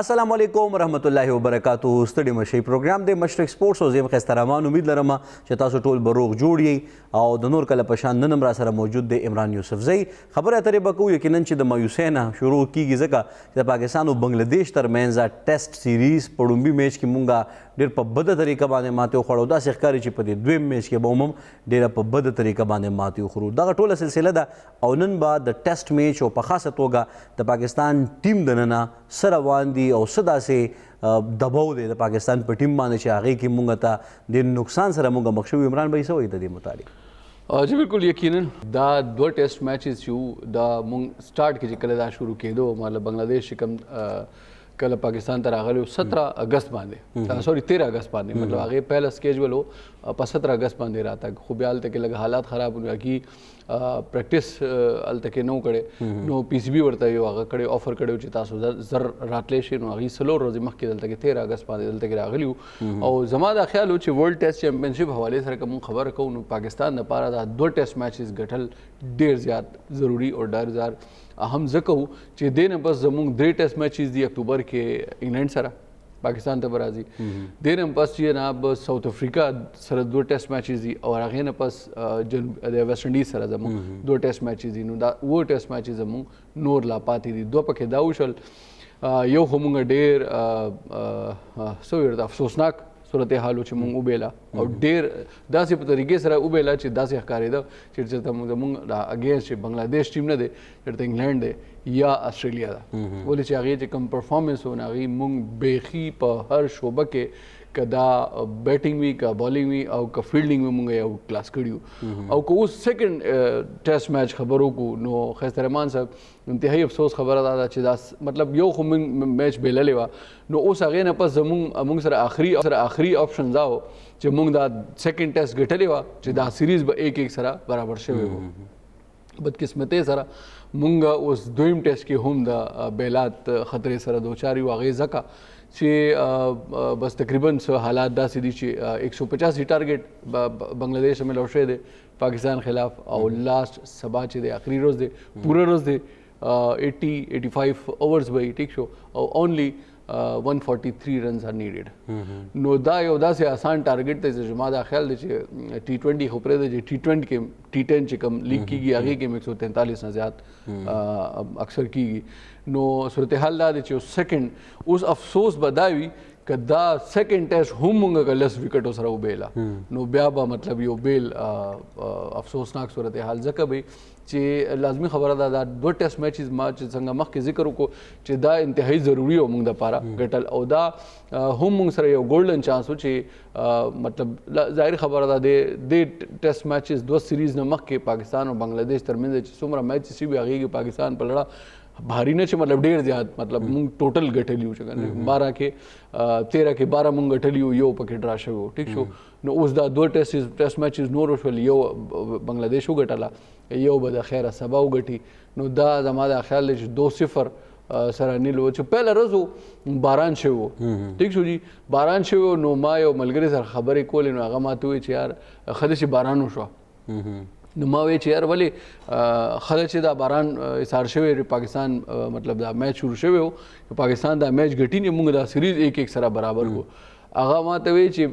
السلام علیکم ورحمت الله وبرکاتہ ستړي مشي پروګرام د مشرق سپورټس او زم خسته رحمان امید لرم چې تاسو ټول بروغ جوړی او د نور کله پشان نن را سره موجود دی عمران یوسفزئی خبره اترې بکو یقینا چې د مایوسینا شروع کیږي ځکه چې د پاکستان او بنگلاديش ترمنځ ټیسټ سیریز پړومبي میچ کې مونږه ډېر په بده طریقه باندې ماته خوړو دا ښکاري چې په دې دویم میچ کې به هم ډېر په بده طریقه باندې ماته خورو دا ټوله سلسله ده او نن به د ټیسټ میچ او په خاصه توګه د پاکستان ټیم د ننه سره روان دي او صدا سه دباو دی د پاکستان په ټیم باندې چې هغې کې مونږ ته د نقصان سره مونږ مخ شوي عمران بھائی څه وایي د دې متعلق جی بالکل یقینا دا دو ټیسټ میچز چې دا مونږ سٹارټ کې چې کله دا شروع کېدو مطلب بنگلاديش کم کله پاکستان ته راغلی 17 اگست باندې سوري 13 اگست باندې مطلب هغه پهلا سکیجول و په 17 اگست باندې راته خو بیا هلته کې لږ حالات خراب ونه کی پریکټس هلته کې نو کړی نو پی سی بي ورته یو هغه کړی افر کړی چې تاسو زر راتلې شي نو هغه سلو ورځې مخکې دلته کې 13 اگست باندې دلته کې راغلی او زما دا خیال و چې ورلد ټیسټ چیمپionship حواله سره کوم خبر کوو نو پاکستان لپاره دا دو ټیسټ میچز ګټل ډیر زیات ضروری او ډیر زیات اهم ځکه چې دینه بس زموږ درې ټیسټ میچز دی اکتوبر کې انګلند سره پاکستان ته برازي دینه پس چې نه ساوث افریقا سره دو ټیسټ میچز دي او هغه نه پس د ویسټ انډیز سره زموږ دو ټیسټ میچز دي نو دا و ټیسټ میچز زموږ نور لا پاتې دي دوه پکې دا وشل یو خو مونږ ډیر سو ورته افسوسناک صورتحال چې مونږ وبېلا او ډېر داسې په طریقې سره وبېلا چې داسې ښکارېده چې زمونږ د اګینسټ چې بنگلاديش ټیم نه دی چېرته انګلینډ دی یا اسټرالیا ده ولې چې هغې چې کوم پرفارمنس و نو هغې مونږ بیخي په هر شعبه کې که دا بیټینګ وي که بالینګ وي او که فیلډینګ وي مونږ یو کلاس کړي او که اوس سیکنډ ټیسټ میچ خبر وکړو نو خیست رحمان صاحب انتهایی افسوس خبره ده چې دا مطلب یو خو میچ بیللې وه نو اوس هغې نه پس زموږ سره آخري آپشن دا و چې مونږ دا سیکنډ ټیسټ ګټلې وه چې دا سیریز به 1-1 سره برابر شوی و بدقسمتۍ سره مونږ اوس دویم ټیسټ کې هم د بیلات خطرې سره دوچار یو هغې ځکه چې بس تقریبا حالات داسې دي چې 185 ټارګټ بنگلاديش ملو شوی دی پاکستان خلاف او لاست سبا چې دی آخري روز دی پوره روز دی 80-85 اوورز به ټیک شو او اونلی 143 رنز آر نیډډ نو دا یو داسې آسان ټارګټ دی چې زما دا خیال دی چې T20 خو پرېږده چې T20 کې T10 چې کوم لیګ کېږي هغې کې 143 نه زیات اکثر کېږي نو صورتحال دا دی چې سیکنډ اوس افسوس به دا وي که دا سیکنډ ټیسټ هم مونږ که لس وکټو سره وبېله نو بیا به مطلب یو بیل افسوسناک صورتحال ځکه به چې لازمي خبره ده دا دو ټیسټ میچز ما چې څنګه مخکې ذکر وکړو چې دا انتهایی ضروري و مونږ دپاره ګټل او دا هم مونږ سره یو ګولډن چانس و چې مطلب ظاهري خبره ده د ټیسټ میچز دوه سیریز نه مخکې پاکستان او بنگلاديش ترمنځ چې څومره میچ شوي هغې کې پاکستان په لړه بھاری نه چې مطلب ډېر زیات مطلب مونږ ټوټل ګټلی و چې 12 کې 13 کې 12 مونږ ګټلی و یو پکې ډرا شوی و ټیک شو نو اوس دا دوه ټیسټ میچز نور وشول یو بنگلاديش وګټله یو به د خیره سبا وګټي نو دا زما دا خیال دی چې 2-0 سره نیل و چې پهله ورځ باران شوی و ټیک شو جی باران شوی نو ما یو ملګري سره خبرې کولې نو هغه ماته وویل چې یار ښه دی چې باران وشوه نو ما وی چې یار ولې ښه چې دا باران ایثار شوی پاکستان مطلب دا میچ شروع شوی و پاکستان دا میچ ګټي نه مونږ دا سیریز 1-1 سره برابر کو هغه ماته وی چې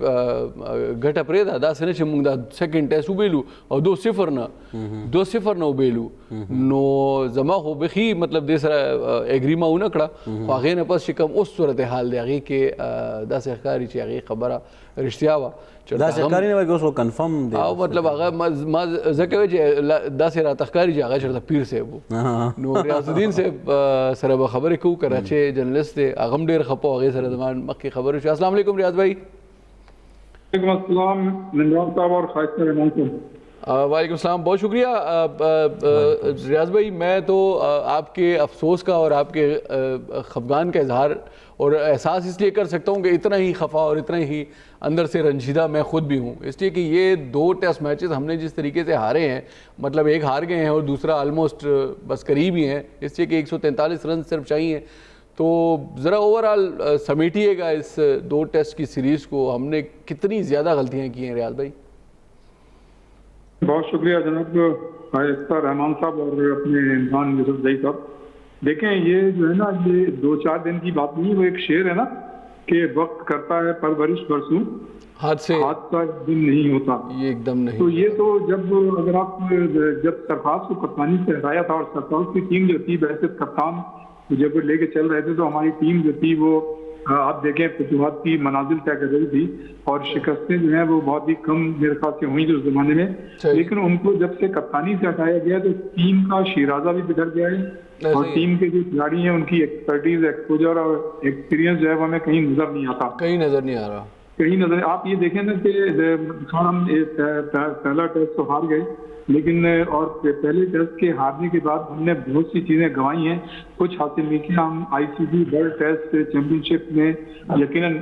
ګټه پرېږده داسې نه چې مونږ دا سیکنډ ټیسټ وبېلو او 2-0 نه وبېلو نو زما خو بیخي مطلب دې سره اګري ما ونه کړه خو هغې نه پس چې کوم اوس صورتحال دی هغې کې داسې ښکاري چې هغې خبره رښتیا وه داسې ښکاري نه وایي اوس کنفرم دی او مطلب هغه ما ځکه وایي چې داسې راته ښکاري چې هغه چېرته پیر صاحب و نو ریاض الدین صاحب سره به خبرې کوو کراچۍ جرنلسټ دی هغه هم ډېر خفه و هغې سره زما مخکې خبرې وشوې السلام علیکم ریاض بھائی وعلیکم السلام عمران صاحب اور خائصہ رحمان صاحب وعلیکم السلام بہت شکریہ ریاض بھائی میں تو آپ کے افسوس کا اور آپ کے خفگان کا اظہار اور احساس اس لیے کر سکتا ہوں کہ اتنا ہی خفا اور اتنا ہی اندر سے رنجیدہ میں خود بھی ہوں اس لیے کہ یہ دو ٹیسٹ میچز ہم نے جس طریقے سے ہارے ہیں مطلب ایک ہار گئے ہیں اور دوسرا آلموسٹ بس قریب ہی ہیں اس لیے کہ 143 رن صرف چاہیے تو ذرا اوور آل سمیٹیے گا اس دو ٹیسٹ کی سیریز کو ہم نے کتنی زیادہ غلطیاں کی ہیں ریاض بھائی بہت شکریہ جناب خائصہ رحمان صاحب اور اپنے عمران یوسفزئی صاحب देखें ये जो है ना, ये 2-4 दिन की बात नहीं, वो एक शेर है ना कि वक्त करता है परवरिश बरसों, हादसा एक दिन नहीं होता। ये एकदम नहीं। तो ये तो जब अगर आप जब सरफराज को कप्तानी से हराया था और सरफराज की टीम जो थी, वैसे कप्तान जब लेके चल रहे थे तो हमारी टीम जो थी वो आप देखें फतूहात की मनाजिल तय कर रही थी और शिकस्तें जो हैं वो बहुत ही कम मेरे ख्याल से हुई थी उस जमाने में। लेकिन उनको जब से कप्तानी से हटाया गया तो टीम का शिराजा भी बिगड़ गया है और टीम के जो खिलाड़ी हैं उनकी एक्सपर्टीज, एक्सपोजर और एक्सपीरियंस जो है वो हमें कहीं नजर नहीं आता, कहीं नजर नहीं आ रहा, कहीं नजर। आप ये देखें ना कि हम पहला टेस्ट तो हार गए, लेकिन और पहले टेस्ट के हारने के बाद हमने बहुत सी चीजें गंवाई हैं, कुछ हासिल नहीं किया। हम ICC वर्ल्ड टेस्ट चैंपियनशिप में यकीनन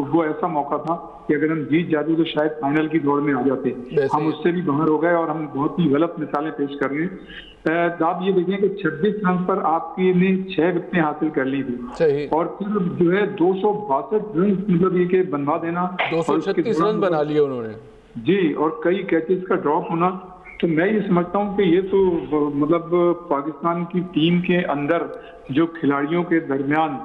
वो ऐसा मौका था कि अगर हम जीत जाते तो शायद फाइनल की दौड़ में आ जाते, हम उससे भी बाहर हो गए और हम बहुत ही गलत मिसालें पेश कर रहे हैं। तो आप ये देखें कि 26 रन पर आपकी ने 6 विकेटें हासिल कर ली थी और फिर जो है 262 रन मतलब ये कि बनवा देना, 236 रन बना लिए उन्होंने जी, और कई कैचेस का ड्रॉप होना। तो मैं ये समझता हूँ कि ये तो मतलब पाकिस्तान की टीम के अंदर जो खिलाड़ियों के दरमियान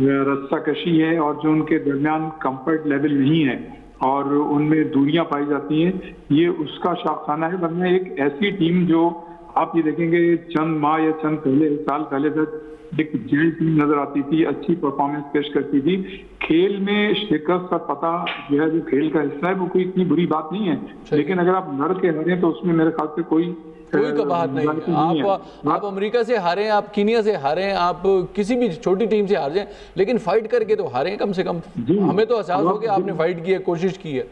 रस्साकशी है और जो उनके दरमियान कंफर्ट लेवल नहीं है और उनमें दूरियां पाई जाती हैं, ये उसका शाखसाना है। वरना एक ऐसी टीम जो आप ये देखेंगे चंद माह या चंद साल पहले तक एक जैन टीम नजर आती थी, अच्छी परफॉर्मेंस पेश करती थी, खेल में शिकस्त का पता जो है जो खेल का हिस्सा है वो कोई इतनी बुरी बात नहीं है। लेकिन अगर आप लड़ के हारे तो उसमें मेरे ख्याल से कोई कबाहत नहीं है। आप अमेरिका से हारे, आप कीनिया से हारे, आप किसी भी छोटी टीम से हार जाएं, लेकिन फाइट करके तो हारे कम से कम। हमें तो एहसास हो गया आपने फाइट की है, कोशिश की है।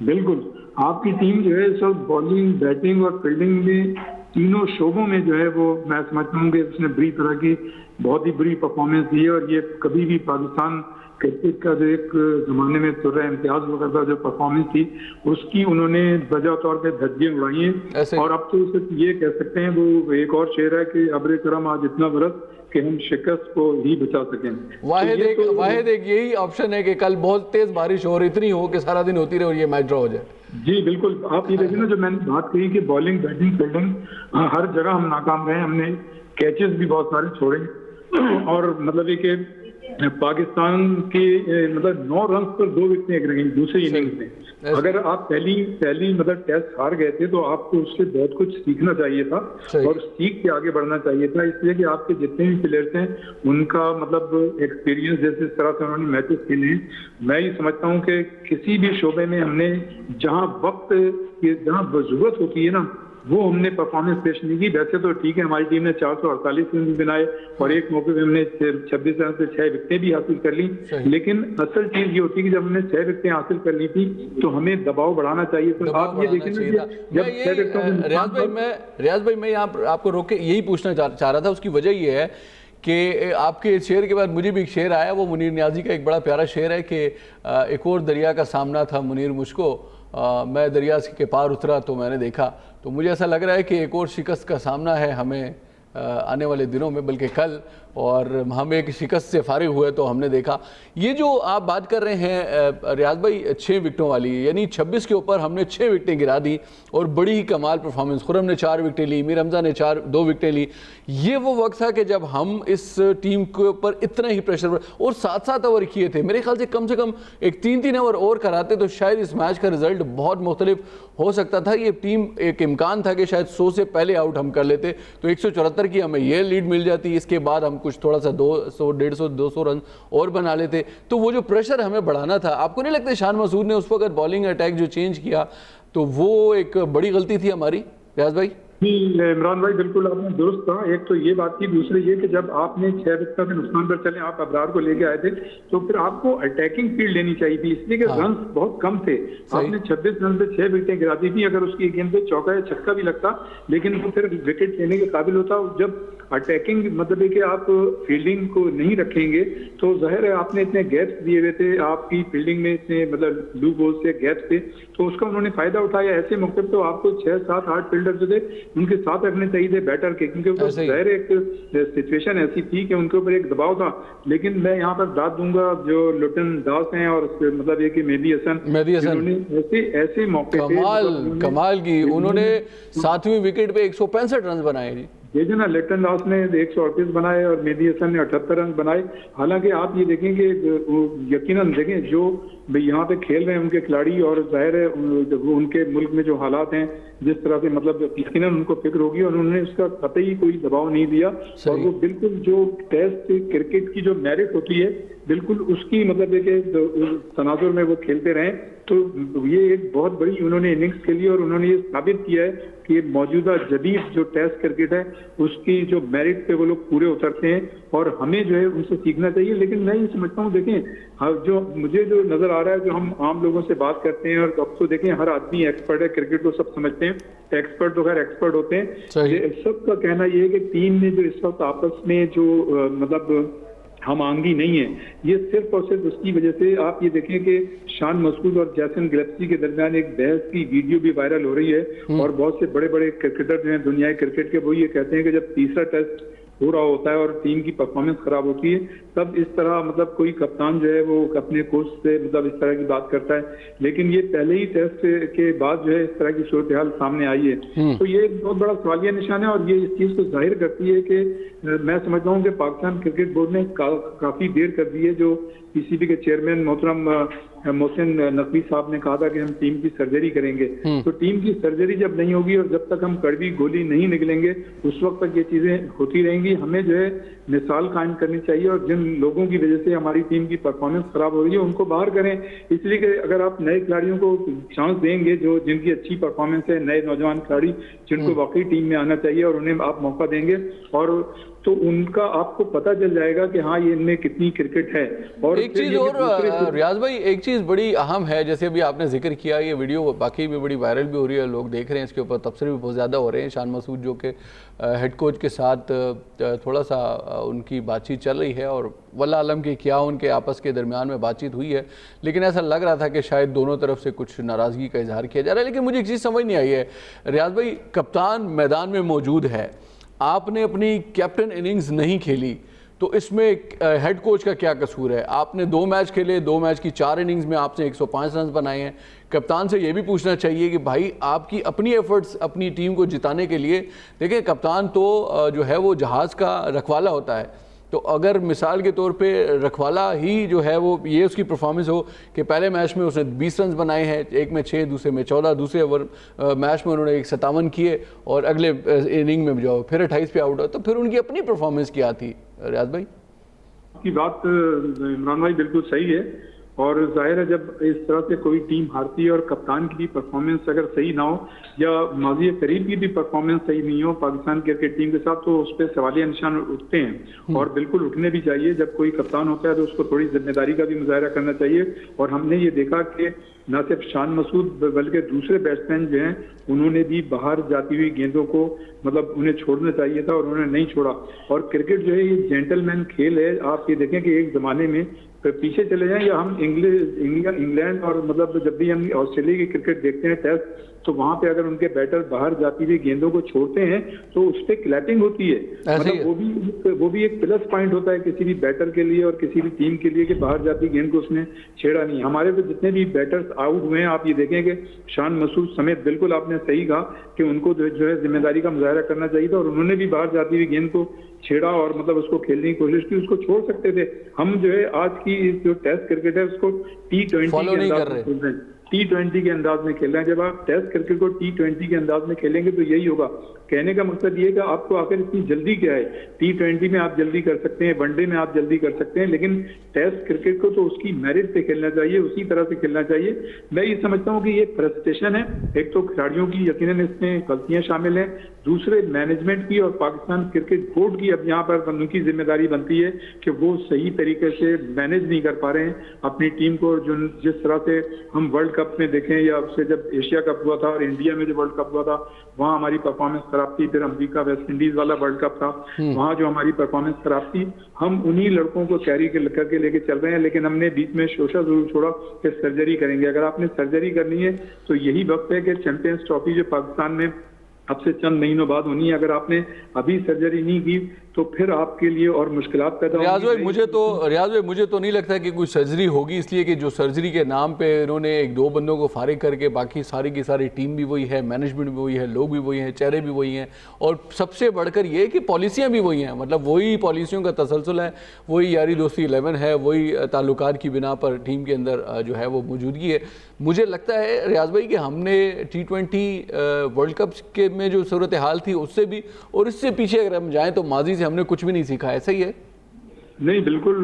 बिल्कुल, आपकी टीम जो है सब बॉलिंग, बैटिंग और फील्डिंग में तीनों शोबों में जो है वो मैं समझता हूँ कि उसने बुरी तरह की बहुत ही बुरी परफॉर्मेंस दी है। और ये कभी भी पाकिस्तान क्रिकेट का जो एक जमाने में तुर्रा इम्तियाज वगैरह जो परफॉर्मेंस थी उसकी उन्होंने वजह तौर पे धज्जियां उड़ाई हैं। और अब तो सिर्फ ये कह सकते हैं, वो एक और शेर है कि अब्रे करम आज इतना बरस कि हम शिकस्त को ही बचा सकें। वाहिद एक यही ऑप्शन है कि कल बहुत तेज बारिश हो और इतनी हो कि सारा दिन होती रहे और ये मैच ड्रॉ हो जाए। जी बिल्कुल, आप ये देखिए ना, जो मैंने बात कही कि बॉलिंग, बैटिंग, फील्डिंग हर जगह हम नाकाम रहे, हमने कैचेस भी बहुत सारे छोड़े और मतलब ये कि पाकिस्तान के मतलब 9 रन पर 2 विकेटें रही दूसरी इनिंग्स में। अगर आप पहली मतलब टेस्ट हार गए थे तो आपको उससे बहुत कुछ सीखना चाहिए था और सीख के आगे बढ़ना चाहिए था, इसलिए कि आपके जितने भी प्लेयर्स हैं उनका मतलब एक्सपीरियंस जैसे इस तरह से उन्होंने मैचेस खेले हैं। मैं ये समझता हूँ कि किसी भी शोबे में हमने जहाँ वक्त जहाँ जरूरत होती है ना वो हमने परफॉर्मेंस पेश नहीं की। वैसे तो ठीक है, हमारी टीम ने 448 रन बनाए और एक मौके पे हमने 26 रन से 6 विकेटें भी हासिल कर ली, लेकिन असल चीज ये होती है कि जब हमने 6 विकेटें हासिल कर ली थी तो हमें दबाव बढ़ाना चाहिए। तो आप ये देखें रियाज भाई, मैं यहाँ आपको रोक के यही पूछना चाह रहा था। उसकी वजह ये है कि आपके शेर के बाद मुझे भी एक शेर आया, वो मुनीर न्याजी का एक बड़ा प्यारा शेर है कि एक और दरिया का सामना था मुनीर मुझको, मैं दरिया के पार उतरा तो मैंने देखा। तो मुझे ऐसा लग रहा है कि एक और शिकस्त का सामना है हमें आने वाले दिनों में, बल्कि कल, और हम एक शिकस्त से फारिग हुए तो हमने देखा। ये जो आप बात कर रहे हैं रियाज भाई 6 विकेटों वाली, यानी 26 के ऊपर हमने 6 विकेटें गिरा दी और बड़ी ही कमाल परफॉर्मेंस। खुरम ने 4 विकेटें ली, मीर हमजा ने 2 विकेटें ली। ये वो वक्त था कि जब हम इस टीम के ऊपर इतना ही प्रेशर और 7-7 ओवर किए थे। मेरे ख्याल से कम एक 3-3 ओवर और कराते तो शायद इस मैच का रिजल्ट बहुत मुख्तलिफ हो सकता था। ये टीम एक इम्कान था कि शायद 100 से पहले आउट हम कर लेते तो 174 की हमें ये लीड मिल जाती, इसके बाद हम कुछ थोड़ा सा 200, 150, 200 रन और बना लेते। तो वो जो प्रेशर हमें बढ़ाना था, आपको नहीं लगता शान मसूद ने उस वक्त बॉलिंग अटैक जो चेंज किया तो वो एक बड़ी गलती थी हमारी? रियाज भाई इमरान भाई बिल्कुल आपने दुरुस्त कहा। एक तो ये बात थी, दूसरी ये कि जब आपने 6 विकेट के नुकसान पर चले, आप अबरार को लेके आए थे तो फिर आपको अटैकिंग फील्ड लेनी चाहिए थी, इसलिए कि रन बहुत कम थे। आपने 26 रन से 6 विकेटें गिरा दी थी। अगर उसकी गेंद पे चौका या छक्का भी लगता लेकिन वो फिर विकेट लेने के काबिल होता। जब अटैकिंग मतलब है कि आप फील्डिंग को नहीं रखेंगे तो जाहिर है आपने इतने गैप्स दिए हुए थे, आपकी फील्डिंग में इतने मतलब लूप होल से गैप्स थे, तो उसका उन्होंने फायदा उठाया। ऐसे मौके तो आपको 6, 7, 8 फील्डर जो थे उनके साथ रखने चाहिए थे बैटर के, क्योंकि जाहिर एक सिचुएशन ऐसी थी कि उनके ऊपर एक दबाव था। लेकिन मैं यहाँ पर दाद दूंगा जो लुटन दास हैं और मतलब ये कि मेहदी हसन ऐसे मौके कमाल की उन्होंने 7वीं विकेट पे 165 रन बनाए जी। देखिए ना, लिटन दास ने 138 बनाए और मेहदी हसन ने 78 रन बनाए। हालांकि आप ये देखेंगे, यकीनन देखें जो यहाँ पे खेल रहे हैं उनके खिलाड़ी, और जाहिर है उनके मुल्क में जो हालात हैं जिस तरह से, मतलब यकीनन उनको फिक्र होगी और उन्होंने उसका कतई कोई दबाव नहीं दिया। और वो बिल्कुल जो टेस्ट क्रिकेट की जो मेरिट होती है बिल्कुल उसकी मतलब एक तनाजुर में वो खेलते रहे। तो ये एक बहुत बड़ी उन्होंने इनिंग्स खेली और उन्होंने ये साबित किया है कि मौजूदा जदीद जो टेस्ट क्रिकेट है उसकी जो मेरिट पे वो लोग पूरे उतरते हैं और हमें जो है उनसे सीखना चाहिए। लेकिन मैं ये समझता हूँ, देखें जो मुझे जो नजर आ रहा है, जो हम आम लोगों से बात करते हैं, और अब तो देखें हर आदमी एक्सपर्ट है, क्रिकेट को सब समझते हैं, एक्सपर्ट तो खैर एक्सपर्ट होते हैं। सबका कहना ये है कि टीम में जो इस वक्त आपस में जो मतलब हम आंगी नहीं है, ये सिर्फ और सिर्फ उसकी वजह से। आप ये देखें कि शान मसूद और जैसन गिलेस्पी के दरमियान एक बहस की वीडियो भी वायरल हो रही है और बहुत से बड़े बड़े क्रिकेटर जो हैं दुनिया क्रिकेट के, वो ये कहते हैं कि जब तीसरा टेस्ट हो रहा होता है और टीम की परफॉर्मेंस खराब होती है तब इस तरह मतलब कोई कप्तान जो है वो अपने कोच से मतलब इस तरह की बात करता है। लेकिन ये पहले ही टेस्ट के बाद जो है इस तरह की सूरत हाल सामने आई है। तो ये एक बहुत बड़ा सवालिया निशान है और ये इस चीज को जाहिर करती है कि मैं समझता हूँ कि पाकिस्तान क्रिकेट बोर्ड ने काफी देर कर दी है। जो पीसीबी के चेयरमैन मोहतरम मोहसिन नकवी साहब ने कहा था कि हम टीम की सर्जरी करेंगे, तो टीम की सर्जरी जब नहीं होगी और जब तक हम कड़वी गोली नहीं निकलेंगे उस वक्त तक ये चीजें होती रहेंगी। हमें जो है मिसाल कायम करनी चाहिए और जिन लोगों की वजह से हमारी टीम की परफॉर्मेंस खराब हो रही है उनको बाहर करें। इसलिए कि अगर आप नए खिलाड़ियों को चांस देंगे, जो जिनकी अच्छी परफॉर्मेंस है, नए नौजवान खिलाड़ी जिनको वाकई टीम में आना चाहिए और उन्हें आप मौका देंगे और तो उनका आपको पता चल जाएगा कि हाँ ये इनमें कितनी क्रिकेट है। और एक चीज और रियाज भाई, एक चीज बड़ी अहम है, जैसे अभी आपने जिक्र किया, ये वीडियो बाकी भी बड़ी वायरल भी हो रही है, लोग देख रहे हैं, इसके ऊपर तबसरे भी बहुत ज़्यादा हो रहे हैं। शान मसूद जो कि हेड कोच के साथ थोड़ा सा उनकी बातचीत चल रही है और वल्लाह आलम की क्या उनके आपस के दरमियान में बातचीत हुई है, लेकिन ऐसा लग रहा था कि शायद दोनों तरफ से कुछ नाराज़गी का इजहार किया जा रहा है। लेकिन मुझे एक चीज़ समझ नहीं आई है रियाज भाई, कप्तान मैदान में मौजूद है, आपने अपनी कैप्टन इनिंग्स नहीं खेली, तो इसमें हेड कोच का क्या कसूर है? आपने 2 मैच खेले, 2 मैच की 4 इनिंग्स में आपने 105 रन बनाए हैं। कप्तान से ये भी पूछना चाहिए कि भाई आपकी अपनी एफर्ट्स अपनी टीम को जिताने के लिए, देखिए कप्तान तो जो है वो जहाज़ का रखवाला होता है, तो अगर मिसाल के तौर पे रखवाला ही जो है वो ये उसकी परफॉर्मेंस हो कि पहले मैच में उसने 20 रन बनाए हैं, एक में 6, दूसरे में 14, दूसरे मैच में उन्होंने 57 किए और अगले इनिंग में जो फिर 28 पे आउट हो, तो फिर उनकी अपनी परफॉर्मेंस क्या थी? रियाज भाई की बात इमरान भाई बिल्कुल सही है और जाहिर है जब इस तरह से कोई टीम हारती है और कप्तान की भी परफॉर्मेंस अगर सही ना हो या माजी करीब की भी परफॉर्मेंस सही नहीं हो पाकिस्तान क्रिकेट टीम के साथ, तो उस पर सवालिया निशान उठते हैं और बिल्कुल उठने भी चाहिए। जब कोई कप्तान होता है तो उसको थोड़ी जिम्मेदारी का भी मुजाहरा करना चाहिए और हमने ये देखा कि न सिर्फ शान मसूद बल्कि दूसरे बैट्समैन जो हैं उन्होंने भी बाहर जाती हुई गेंदों को मतलब उन्हें छोड़ना चाहिए था और उन्होंने नहीं छोड़ा। और क्रिकेट जो है ये जेंटलमैन खेल है। आप ये देखें कि एक जमाने में पीछे चले जाएं या हम इंग्लैंड और मतलब जब भी हम ऑस्ट्रेलिया की क्रिकेट देखते हैं टेस्ट, तो वहां पे अगर उनके बैटर बाहर जाती हुई गेंदों को छोड़ते हैं तो उस पर क्लैपिंग होती है। मतलब वो भी एक प्लस पॉइंट होता है किसी भी बैटर के लिए और किसी भी टीम के लिए कि बाहर जाती गेंद को उसने छेड़ा नहीं। हमारे तो जितने भी बैटर्स आउट हुए हैं आप ये देखें कि शान मसूद समेत, बिल्कुल आपने सही कहा कि उनको जो है जिम्मेदारी का मुजाहरा करना चाहिए था और उन्होंने भी बाहर जाती हुई गेंद को छेड़ा और मतलब उसको खेलने की कोशिश की, उसको छोड़ सकते थे। हम जो है आज की जो टेस्ट क्रिकेट है उसको T20 के अंदाज में खेल रहे हैं, T20 के अंदाज में खेल रहे हैं। जब आप टेस्ट क्रिकेट को T20 के अंदाज में खेलेंगे तो यही होगा। कहने का मकसद ये है कि आपको आखिर इतनी जल्दी क्या है? T20 में आप जल्दी कर सकते हैं, वनडे में आप जल्दी कर सकते हैं, लेकिन टेस्ट क्रिकेट को तो उसकी मेरिट पे खेलना चाहिए, उसी तरह से खेलना चाहिए। मैं ये समझता हूँ कि ये फ्रस्ट्रेशन है, एक तो खिलाड़ियों की यकीनन इसमें गलतियां शामिल हैं, दूसरे मैनेजमेंट की और पाकिस्तान क्रिकेट बोर्ड की अब यहाँ पर उनकी जिम्मेदारी बनती है कि वो सही तरीके से मैनेज नहीं कर पा रहे हैं अपनी टीम को। जो जिस तरह से हम वर्ल्ड कप में देखें या उससे जब एशिया कप हुआ था और इंडिया में जो वर्ल्ड कप हुआ था वहाँ हमारी परफॉर्मेंस खराब थी, फिर अमेरिका वेस्ट इंडीज वाला वर्ल्ड कप था वहाँ जो हमारी परफॉर्मेंस खराब थी। हम उन्हीं लड़कों को कैरी करके लेके चल रहे हैं, लेकिन हमने बीच में शोशा जरूर छोड़ा कि सर्जरी करेंगे। अगर आपने सर्जरी करनी है तो यही वक्त है कि चैंपियंस ट्रॉफी जो पाकिस्तान में अब से चंद महीनों बाद होनी है, अगर आपने अभी सर्जरी नहीं की तो फिर आपके लिए और मुश्किलात पैदा रियाज होंगी। भाई मुझे तो नहीं लगता कि कोई सर्जरी होगी, इसलिए कि जो सर्जरी के नाम पे इन्होंने एक दो बंदों को फारिग करके बाकी सारी की सारी टीम भी वही है, मैनेजमेंट भी वही है, लोग भी वही हैं, चेहरे भी वही हैं, और सबसे बढ़कर ये कि पॉलिसियाँ भी वही हैं। मतलब वही पॉलिसियों का तसलसल है, वही यारी दोस्ती 11 है, वही ताल्लुकात की बिना पर टीम के अंदर जो है वो मौजूदगी है। मुझे लगता है रियाज भाई कि हमने T20 वर्ल्ड कप के में जो सूरत हाल थी उससे भी और इससे पीछे अगर हम जाएँ तो माजी से हमने कुछ भी नहीं सीखा है। सही है? नहीं, बिल्कुल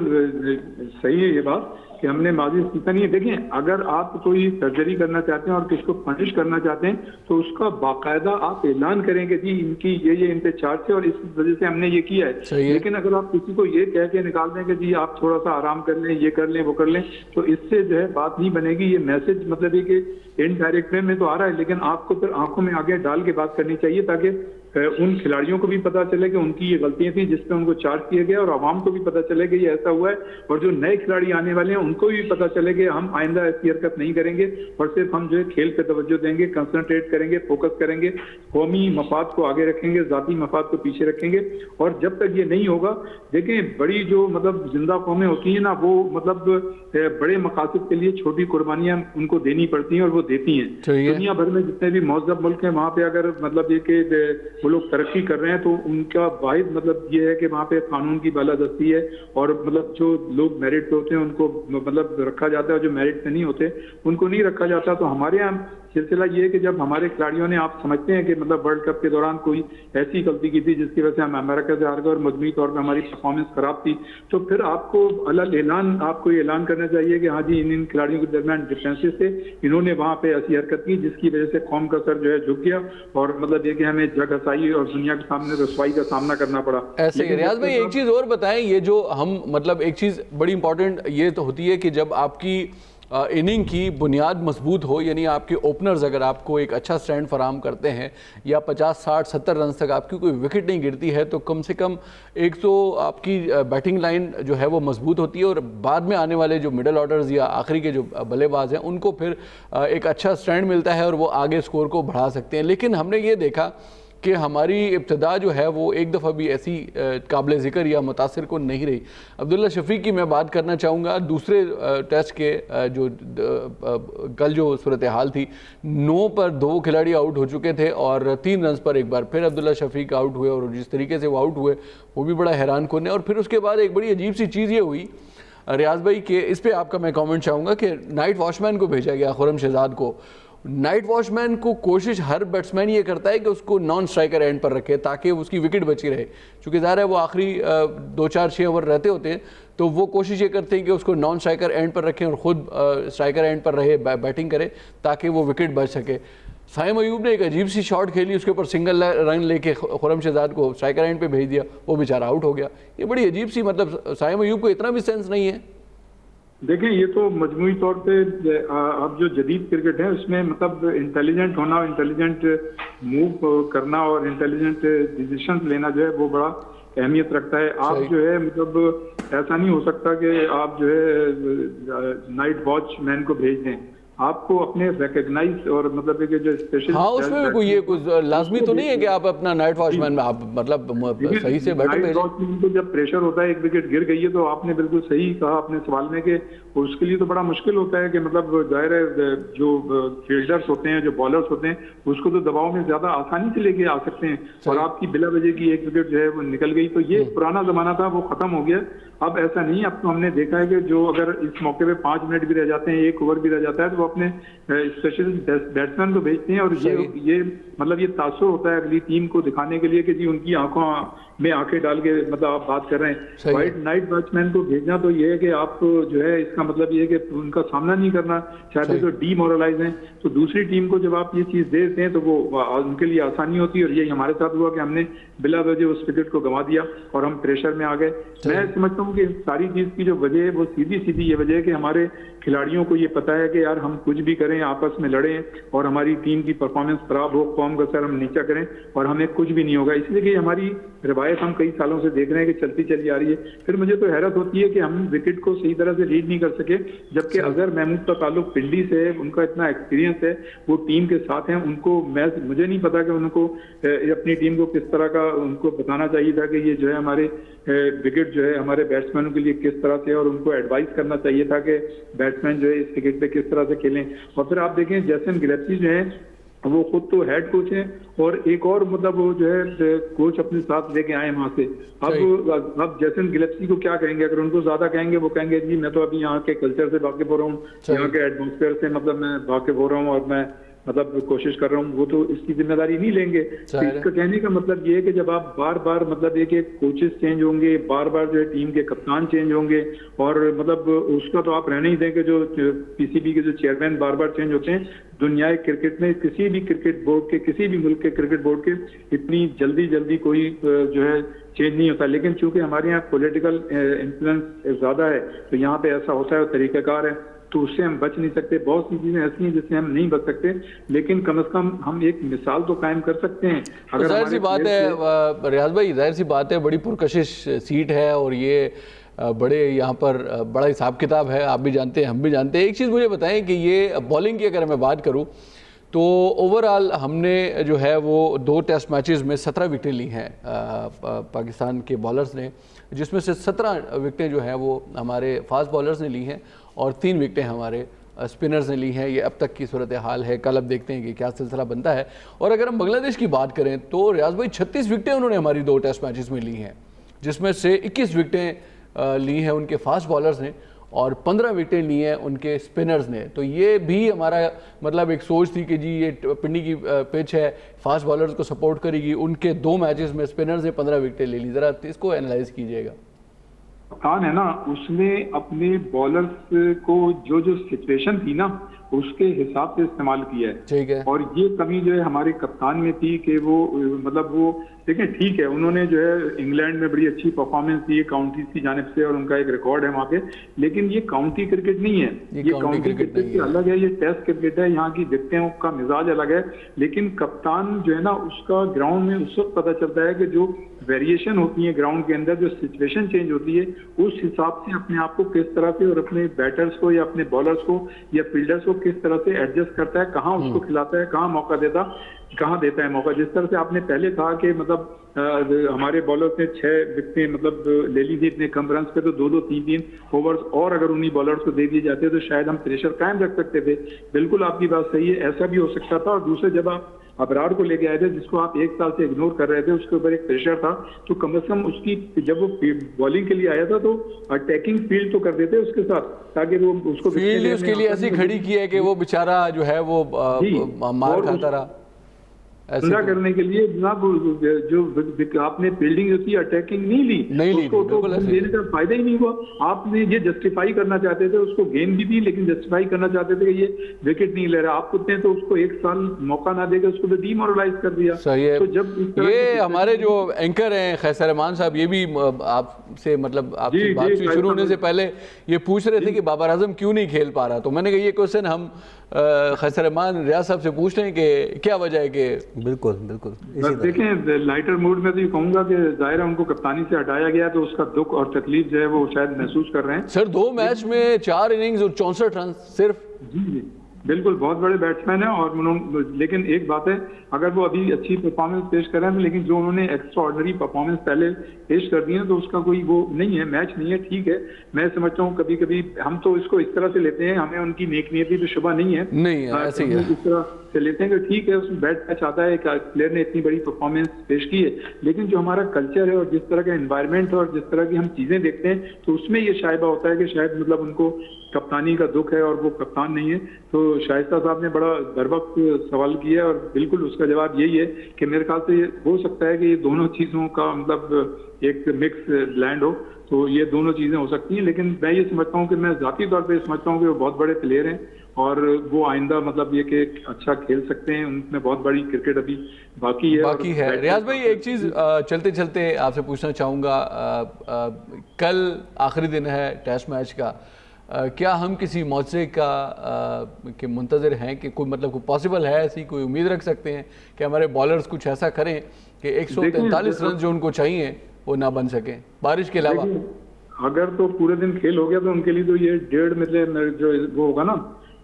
सही है ये बात कि हमने माजी से सीखा नहीं है। देखें, अगर आप कोई सर्जरी करना चाहते हैं और किसको पनिश करना चाहते हैं तो उसका बाकायदा आप ऐलान करेंगे जी इनकी ये इन पे चार्ज है और इस वजह से हमने ये किया है। लेकिन अगर आप किसी को ये कह के निकाल दें कि जी आप थोड़ा सा आराम कर लें, ये कर लें, वो कर लें, तो इससे जो है बात नहीं बनेगी। ये मैसेज मतलब ये कि इनडायरेक्ट वे में तो आ रहा है, लेकिन आपको फिर आंखों में आगे डाल के बात करनी चाहिए ताकि उन खिलाड़ियों को भी पता चले कि उनकी ये गलतियां थी जिस पे उनको चार्ज किया गया, और आवाम को भी पता चले कि ये ऐसा हुआ है, और जो नए खिलाड़ी आने वाले हैं उनको भी पता चले कि हम आइंदा ऐसी हरकत नहीं करेंगे और सिर्फ हम जो है खेल पे तवज्जो देंगे, कंसंट्रेट करेंगे, फोकस करेंगे, कौमी मफाद को आगे रखेंगे, जाती मफाद को पीछे रखेंगे। और जब तक ये नहीं होगा, देखें बड़ी जो मतलब जिंदा कौमें होती हैं ना, वो मतलब बड़े मकासद के लिए छोटी कुर्बानियां उनको देनी पड़ती हैं और वो देती हैं। दुनिया भर में जितने भी मौजूद मुल्क हैं वहाँ पे अगर मतलब ये कि वो लोग तरक्की कर रहे हैं तो उनका वाहिद मतलब ये है कि वहाँ पे कानून की बालादस्ती है और मतलब जो लोग मेरिट पे होते हैं उनको मतलब रखा जाता है, जो मेरिट पे नहीं होते उनको नहीं रखा जाता। तो हमारे यहाँ सिलसिला ये है कि जब हमारे खिलाड़ियों ने, आप समझते हैं कि मतलब वर्ल्ड कप के दौरान कोई ऐसी गलती की थी जिसकी वजह से हम अमेरिका से हार गए और मजमूई तौर पर हमारी परफॉर्मेंस खराब थी, तो फिर आपको आपको ये ऐलान करना चाहिए कि हाँ जी इन खिलाड़ियों के दरमियान डिफरेंसेस थे, इन्होंने वहाँ पे ऐसी हरकत की जिसकी वजह से कौम का सर जो है झुक गया और मतलब ये कि हमें जग हसाई और दुनिया के सामने रसवाई का सामना करना पड़ा। ऐसे ही रियाज भाई एक चीज़ और बताएं, ये जो हम मतलब एक चीज़ बड़ी इंपॉर्टेंट ये तो होती है कि जब आपकी इनिंग की बुनियाद मजबूत हो, यानी आपके ओपनर्स अगर आपको एक अच्छा स्टैंड फराम करते हैं या 50, 60, 70 रन तक आपकी कोई विकेट नहीं गिरती है, तो कम से कम एक तो आपकी बैटिंग लाइन जो है वो मजबूत होती है और बाद में आने वाले जो मिडल ऑर्डर्स या आखिरी के जो बल्लेबाज हैं उनको फिर एक अच्छा स्टैंड मिलता है और वो आगे स्कोर को बढ़ा सकते हैं। लेकिन हमने ये देखा कि हमारी इब्तदा जो है वो एक दफ़ा भी ऐसी काबिल ज़िक्र या मुतासिर को नहीं रही। अब्दुल्ला शफीक की मैं बात करना चाहूँगा, दूसरे टेस्ट के जो कल जो सूरत हाल थी, 9 पर 2 खिलाड़ी आउट हो चुके थे और 3 रन पर एक बार फिर अब्दुल्ला शफीक आउट हुए और जिस तरीके से वो आउट हुए वो भी बड़ा हैरान कुन है। और फिर उसके बाद एक बड़ी अजीब सी चीज़ ये हुई रियाज भाई के इस पर आपका मैं कॉमेंट चाहूँगा कि नाइट वॉचमैन को भेजा गया, खुर्रम शहजाद को। नाइट वॉचमैन को कोशिश हर बैट्समैन ये करता है कि उसको नॉन स्ट्राइकर एंड पर रखे ताकि उसकी विकेट बची रहे, क्योंकि ज़ाहिर है वो आखिरी 2, 4, 6 ओवर रहते होते हैं, तो वो कोशिश ये करते हैं कि उसको नॉन स्ट्राइकर एंड पर रखें और ख़ुद स्ट्राइकर एंड पर रहे, बैटिंग करे ताकि वो विकेट बच सके। साइम अयूब ने एक अजीब सी शॉट खेली, उसके ऊपर सिंगल रन लेके खुर्रम शहजाद को स्ट्राइकर एंड पे भेज दिया, वो बेचारा आउट हो गया। ये बड़ी अजीब सी, मतलब साइम अयूब को इतना भी सेंस नहीं है। देखें, ये तो मजमूई तौर पे अब जो जदीद क्रिकेट है उसमें मतलब इंटेलिजेंट होना, इंटेलिजेंट मूव करना और इंटेलिजेंट डिसीजन लेना जो है वो बड़ा अहमियत रखता है। आप जो है मतलब ऐसा नहीं हो सकता कि आप जो है नाइट वॉचमैन को भेज दें, आपको अपने रिकग्नाइज और मतलब कि जो स्पेशल, हाँ उसमें भी कोई ये कुछ लाजमी तो नहीं है कि आप अपना नाइट वॉचमैन में आप मतलब सही से बैटर भेजें। वॉचमैन को जब प्रेशर होता है, एक विकेट गिर गई है, तो आपने बिल्कुल सही कहा अपने सवाल में कि उसके लिए तो बड़ा मुश्किल होता है कि मतलब जाहिर है जो फील्डर्स होते हैं, जो बॉलर्स होते हैं, उसको तो दबाव में ज्यादा आसानी से लेके आ सकते हैं और आपकी बिला वजह की एक विकेट जो है वो निकल गई। तो ये पुराना जमाना था, वो खत्म हो गया। अब ऐसा नहीं, अब तो हमने देखा है कि जो अगर इस मौके पे 5 मिनट भी रह जाते हैं, 1 ओवर भी रह जाता है, तो वो अपने स्पेशल बैट्समैन को भेजते हैं और ये मतलब ये तासुर होता है अगली टीम को दिखाने के लिए कि जी उनकी आंखों में आंखें डाल के मतलब आप बात कर रहे हैं। वाइट नाइट बैट्समैन को भेजना तो ये है कि आप जो है इसका मतलब ये है कि उनका सामना नहीं करना चाहते, तो डीमोरलाइज हैं। तो दूसरी टीम को जब आप ये चीज दे देते हैं तो वो उनके लिए आसानी होती है और यही हमारे साथ हुआ कि हमने बिला वजह उस विकेट को गंवा दिया और हम प्रेशर में आ गए। मैं समझता हूँ कि सारी चीज की जो वजह है वो सीधी सीधी ये वजह है कि हमारे खिलाड़ियों को ये पता है कि यार हम कुछ भी करें, आपस में लड़ें और हमारी टीम की परफॉर्मेंस खराब हो, कौम का सर हम नीचा करें और हमें कुछ भी नहीं होगा। इसलिए कि हमारी रिवायत रवायत हम कई सालों से देख रहे हैं कि चलती चली आ रही है। फिर मुझे तो हैरत होती है कि हम विकेट को सही तरह से रीड नहीं कर सके, जबकि अजहर महमूद का ताल्लुक पिंडी से है, उनका इतना एक्सपीरियंस है, वो टीम के साथ हैं, उनको मुझे नहीं पता कि उनको अपनी टीम को किस तरह का उनको बताना चाहिए था कि ये जो है हमारे विकेट जो है हमारे बैट्समैनों के लिए किस तरह से, और उनको एडवाइस करना चाहिए था कि बैट्समैन जो है इस विकेट पे किस तरह से खेलें। और फिर आप देखें जैसन गिलेप्सी जो है वो खुद तो हेड कोच हैं और एक और मतलब वो जो है कोच अपने साथ लेके आए वहां से। अब जैसन गिलेप्सी को क्या कहेंगे, अगर उनको ज्यादा कहेंगे वो कहेंगे जी मैं तो अभी यहाँ के कल्चर से वाकिफ हो रहा हूँ, यहाँ के एटमोसफेयर से मतलब मैं वाकिफ हो रहा हूँ और मैं मतलब कोशिश कर रहा हूँ, वो तो इसकी जिम्मेदारी नहीं लेंगे। तो इसका कहने का मतलब ये है कि जब आप बार बार मतलब एक कोचेस चेंज होंगे, बार बार जो है टीम के कप्तान चेंज होंगे, और मतलब उसका तो आप रहने ही देंगे जो पीसीबी के जो चेयरमैन बार बार चेंज होते हैं। दुनिया के में किसी भी क्रिकेट बोर्ड के, किसी भी मुल्क के क्रिकेट बोर्ड के इतनी जल्दी कोई जो है चेंज नहीं होता, लेकिन चूंकि हमारे यहाँ पॉलिटिकल इन्फ्लुएंस ज्यादा है तो यहाँ पे ऐसा होता है और तरीकाकार है, तो उससे हम बच नहीं सकते। बहुत सी चीजें ऐसी हैं जिससे हम नहीं बच सकते, लेकिन कम से कम हम एक मिसाल तो कायम कर सकते हैं। अगर जाहिर सी बात है रियाज भाई, जाहिर सी बात है बड़ी पुरकशिश सीट है और ये बड़े यहाँ पर बड़ा हिसाब किताब है, आप भी जानते हैं हम भी जानते हैं। एक चीज़ मुझे बताएं कि ये बॉलिंग की अगर मैं बात करूँ तो ओवरऑल हमने जो है वो 2 टेस्ट मैचेस में 17 विकेटें ली हैं पाकिस्तान के बॉलर्स ने, जिसमें से 17 विकेटें जो है वो हमारे फास्ट बॉलर्स ने ली हैं और 3 विकेटें हमारे स्पिनर्स ने ली हैं। ये अब तक की सूरत हाल है, कल अब देखते हैं कि क्या सिलसिला बनता है। और अगर हम बांग्लादेश की बात करें तो रियाज भाई 36 विकेटें उन्होंने हमारी 2 टेस्ट मैचेस में ली हैं, जिसमें से 21 विकेटें ली हैं उनके फास्ट बॉलर्स ने और 15 विकेटें ली हैं उनके स्पिनर्स ने। तो ये भी हमारा मतलब एक सोच थी कि जी ये पिंडी की पिच है, फास्ट बॉलर्स को सपोर्ट करेगी। उनके 2 मैचेस में स्पिनर्स ने 15 विकेटें ले ली। ज़रा इसको एनालाइज कीजिएगा। कप्तान है ना, उसने अपने बॉलर्स को जो सिचुएशन थी ना उसके हिसाब से इस्तेमाल किया है। ठीक है। और ये कमी जो है हमारे कप्तान में थी कि वो मतलब वो देखें ठीक है, उन्होंने जो है इंग्लैंड में बड़ी अच्छी परफॉर्मेंस दी है काउंटीज की जानिब से और उनका एक रिकॉर्ड है वहाँ पे, लेकिन ये काउंटी क्रिकेट नहीं है, ये काउंटी क्रिकेट से अलग है, ये टेस्ट क्रिकेट है, यहाँ की विकेटों का मिजाज अलग है। लेकिन कप्तान जो है ना उसका ग्राउंड में उस वक्त पता चलता है कि जो वेरिएशन होती है ग्राउंड के अंदर, जो सिचुएशन चेंज होती है, उस हिसाब से अपने आप को किस तरह से और अपने बैटर्स को या अपने बॉलर्स को या फील्डर्स को किस तरह से एडजस्ट करता है, कहाँ उसको खिलाता है, कहाँ मौका कहाँ देता है मौका। जिस तरह से आपने पहले कहा कि मतलब हमारे बॉलर्स ने 6 विकेटें मतलब ले ली थी इतने कम रन पे, तो 2-2 3-3 ओवर्स और अगर उन्हीं बॉलर्स को दे दिए जाते तो शायद हम प्रेशर कायम रख सकते थे। बिल्कुल आपकी बात सही है, ऐसा भी हो सकता था। और दूसरे जब आप अबरार को लेके आए थे जिसको आप 1 साल से इग्नोर कर रहे थे, उसके ऊपर एक प्रेशर था, तो कम से कम उसकी जब वो बॉलिंग के लिए आया था तो अटैकिंग फील्ड तो कर देते उसके साथ, ताकि वो उसको फील्ड उसके लिए ऐसी खड़ी की है कि वो बेचारा जो है वो मार खाता रहा। ऐसा करने के लिए जनाब जो आपने फील्डिंग जो थी अटैकिंग नहीं ली, उसको तो देने का फायदा ही नहीं हुआ। आपने ये जस्टिफाई करना चाहते थे, उसको गेंद भी दी लेकिन जस्टिफाई करना चाहते थे कि ये विकेट नहीं ले रहा, आपको तो उसको 1 साल मौका ना देकर उसको डीमोरलाइज कर दिया। सही है। तो जब ये हमारे जो एंकर हैं खैसर रहमान साहब, ये भी आपसे मतलब आपकी बातचीत शुरू होने से पहले ये पूछ रहे थे कि बाबर आजम क्यों नहीं खेल पा रहा, तो मैंने कहा ये क्वेश्चन हम खैसर रहमान रियाज साहब से पूछ रहे हैं कि क्या वजह है कि बिल्कुल देखें लाइटर मूड में तो ये कहूंगा कि जाहिर है उनको कप्तानी से हटाया गया तो उसका दुख और तकलीफ जो है वो शायद महसूस कर रहे हैं। सर 2 मैच में 4 इनिंग्स और 64 रन सिर्फ। जी बिल्कुल, बहुत बड़े बैट्समैन हैं और लेकिन एक बात है, अगर वो अभी अच्छी परफॉर्मेंस पेश कर रहे हैं लेकिन जो उन्होंने एक्स्ट्रा ऑर्डिनरी परफॉर्मेंस पहले पेश कर दी है तो उसका कोई वो नहीं है, मैच नहीं है। ठीक है, मैं समझता हूँ कभी कभी हम तो इसको इस तरह से लेते हैं, हमें उनकी नेक नीयती पे शुबा नहीं है, ऐसे ही है, इस तरह से लेते हैं कि ठीक है उसमें बैट मैच आता है, प्लेयर ने इतनी बड़ी परफॉर्मेंस पेश की है, लेकिन जो हमारा कल्चर है और जिस तरह का एनवायरनमेंट है और जिस तरह की हम चीजें देखते हैं तो उसमें ये शायबा होता है कि शायद मतलब उनको कप्तानी का दुख है और वो कप्तान नहीं है। तो शाइस्ता साहब ने बड़ा बर्वक्त सवाल किया और बिल्कुल उसका जवाब यही है कि मेरे ख्याल से हो सकता है कि ये दोनों चीज़ों का मतलब एक मिक्स ब्लेंड हो, तो ये दोनों चीज़ें हो सकती हैं। लेकिन मैं ये समझता हूँ कि मैं ज़ाती तौर पे समझता हूँ कि वो बहुत बड़े प्लेयर हैं और वो आइंदा मतलब ये कि अच्छा खेल सकते हैं, उनमें बहुत बड़ी क्रिकेट अभी बाकी है। रियाज भाई एक चीज़ चलते चलते आपसे पूछना चाहूँगा, कल आखिरी दिन है टेस्ट मैच का, क्या हम किसी मौजे का के मुंतज़िर हैं कि कोई मतलब कोई पॉसिबल है, ऐसी कोई उम्मीद रख सकते हैं कि हमारे बॉलर्स कुछ ऐसा करें कि 143 रन जो उनको चाहिए वो ना बन सके बारिश के अलावा? अगर तो पूरे दिन खेल हो गया तो उनके लिए तो ये 1.5 मतलब जो वो होगा ना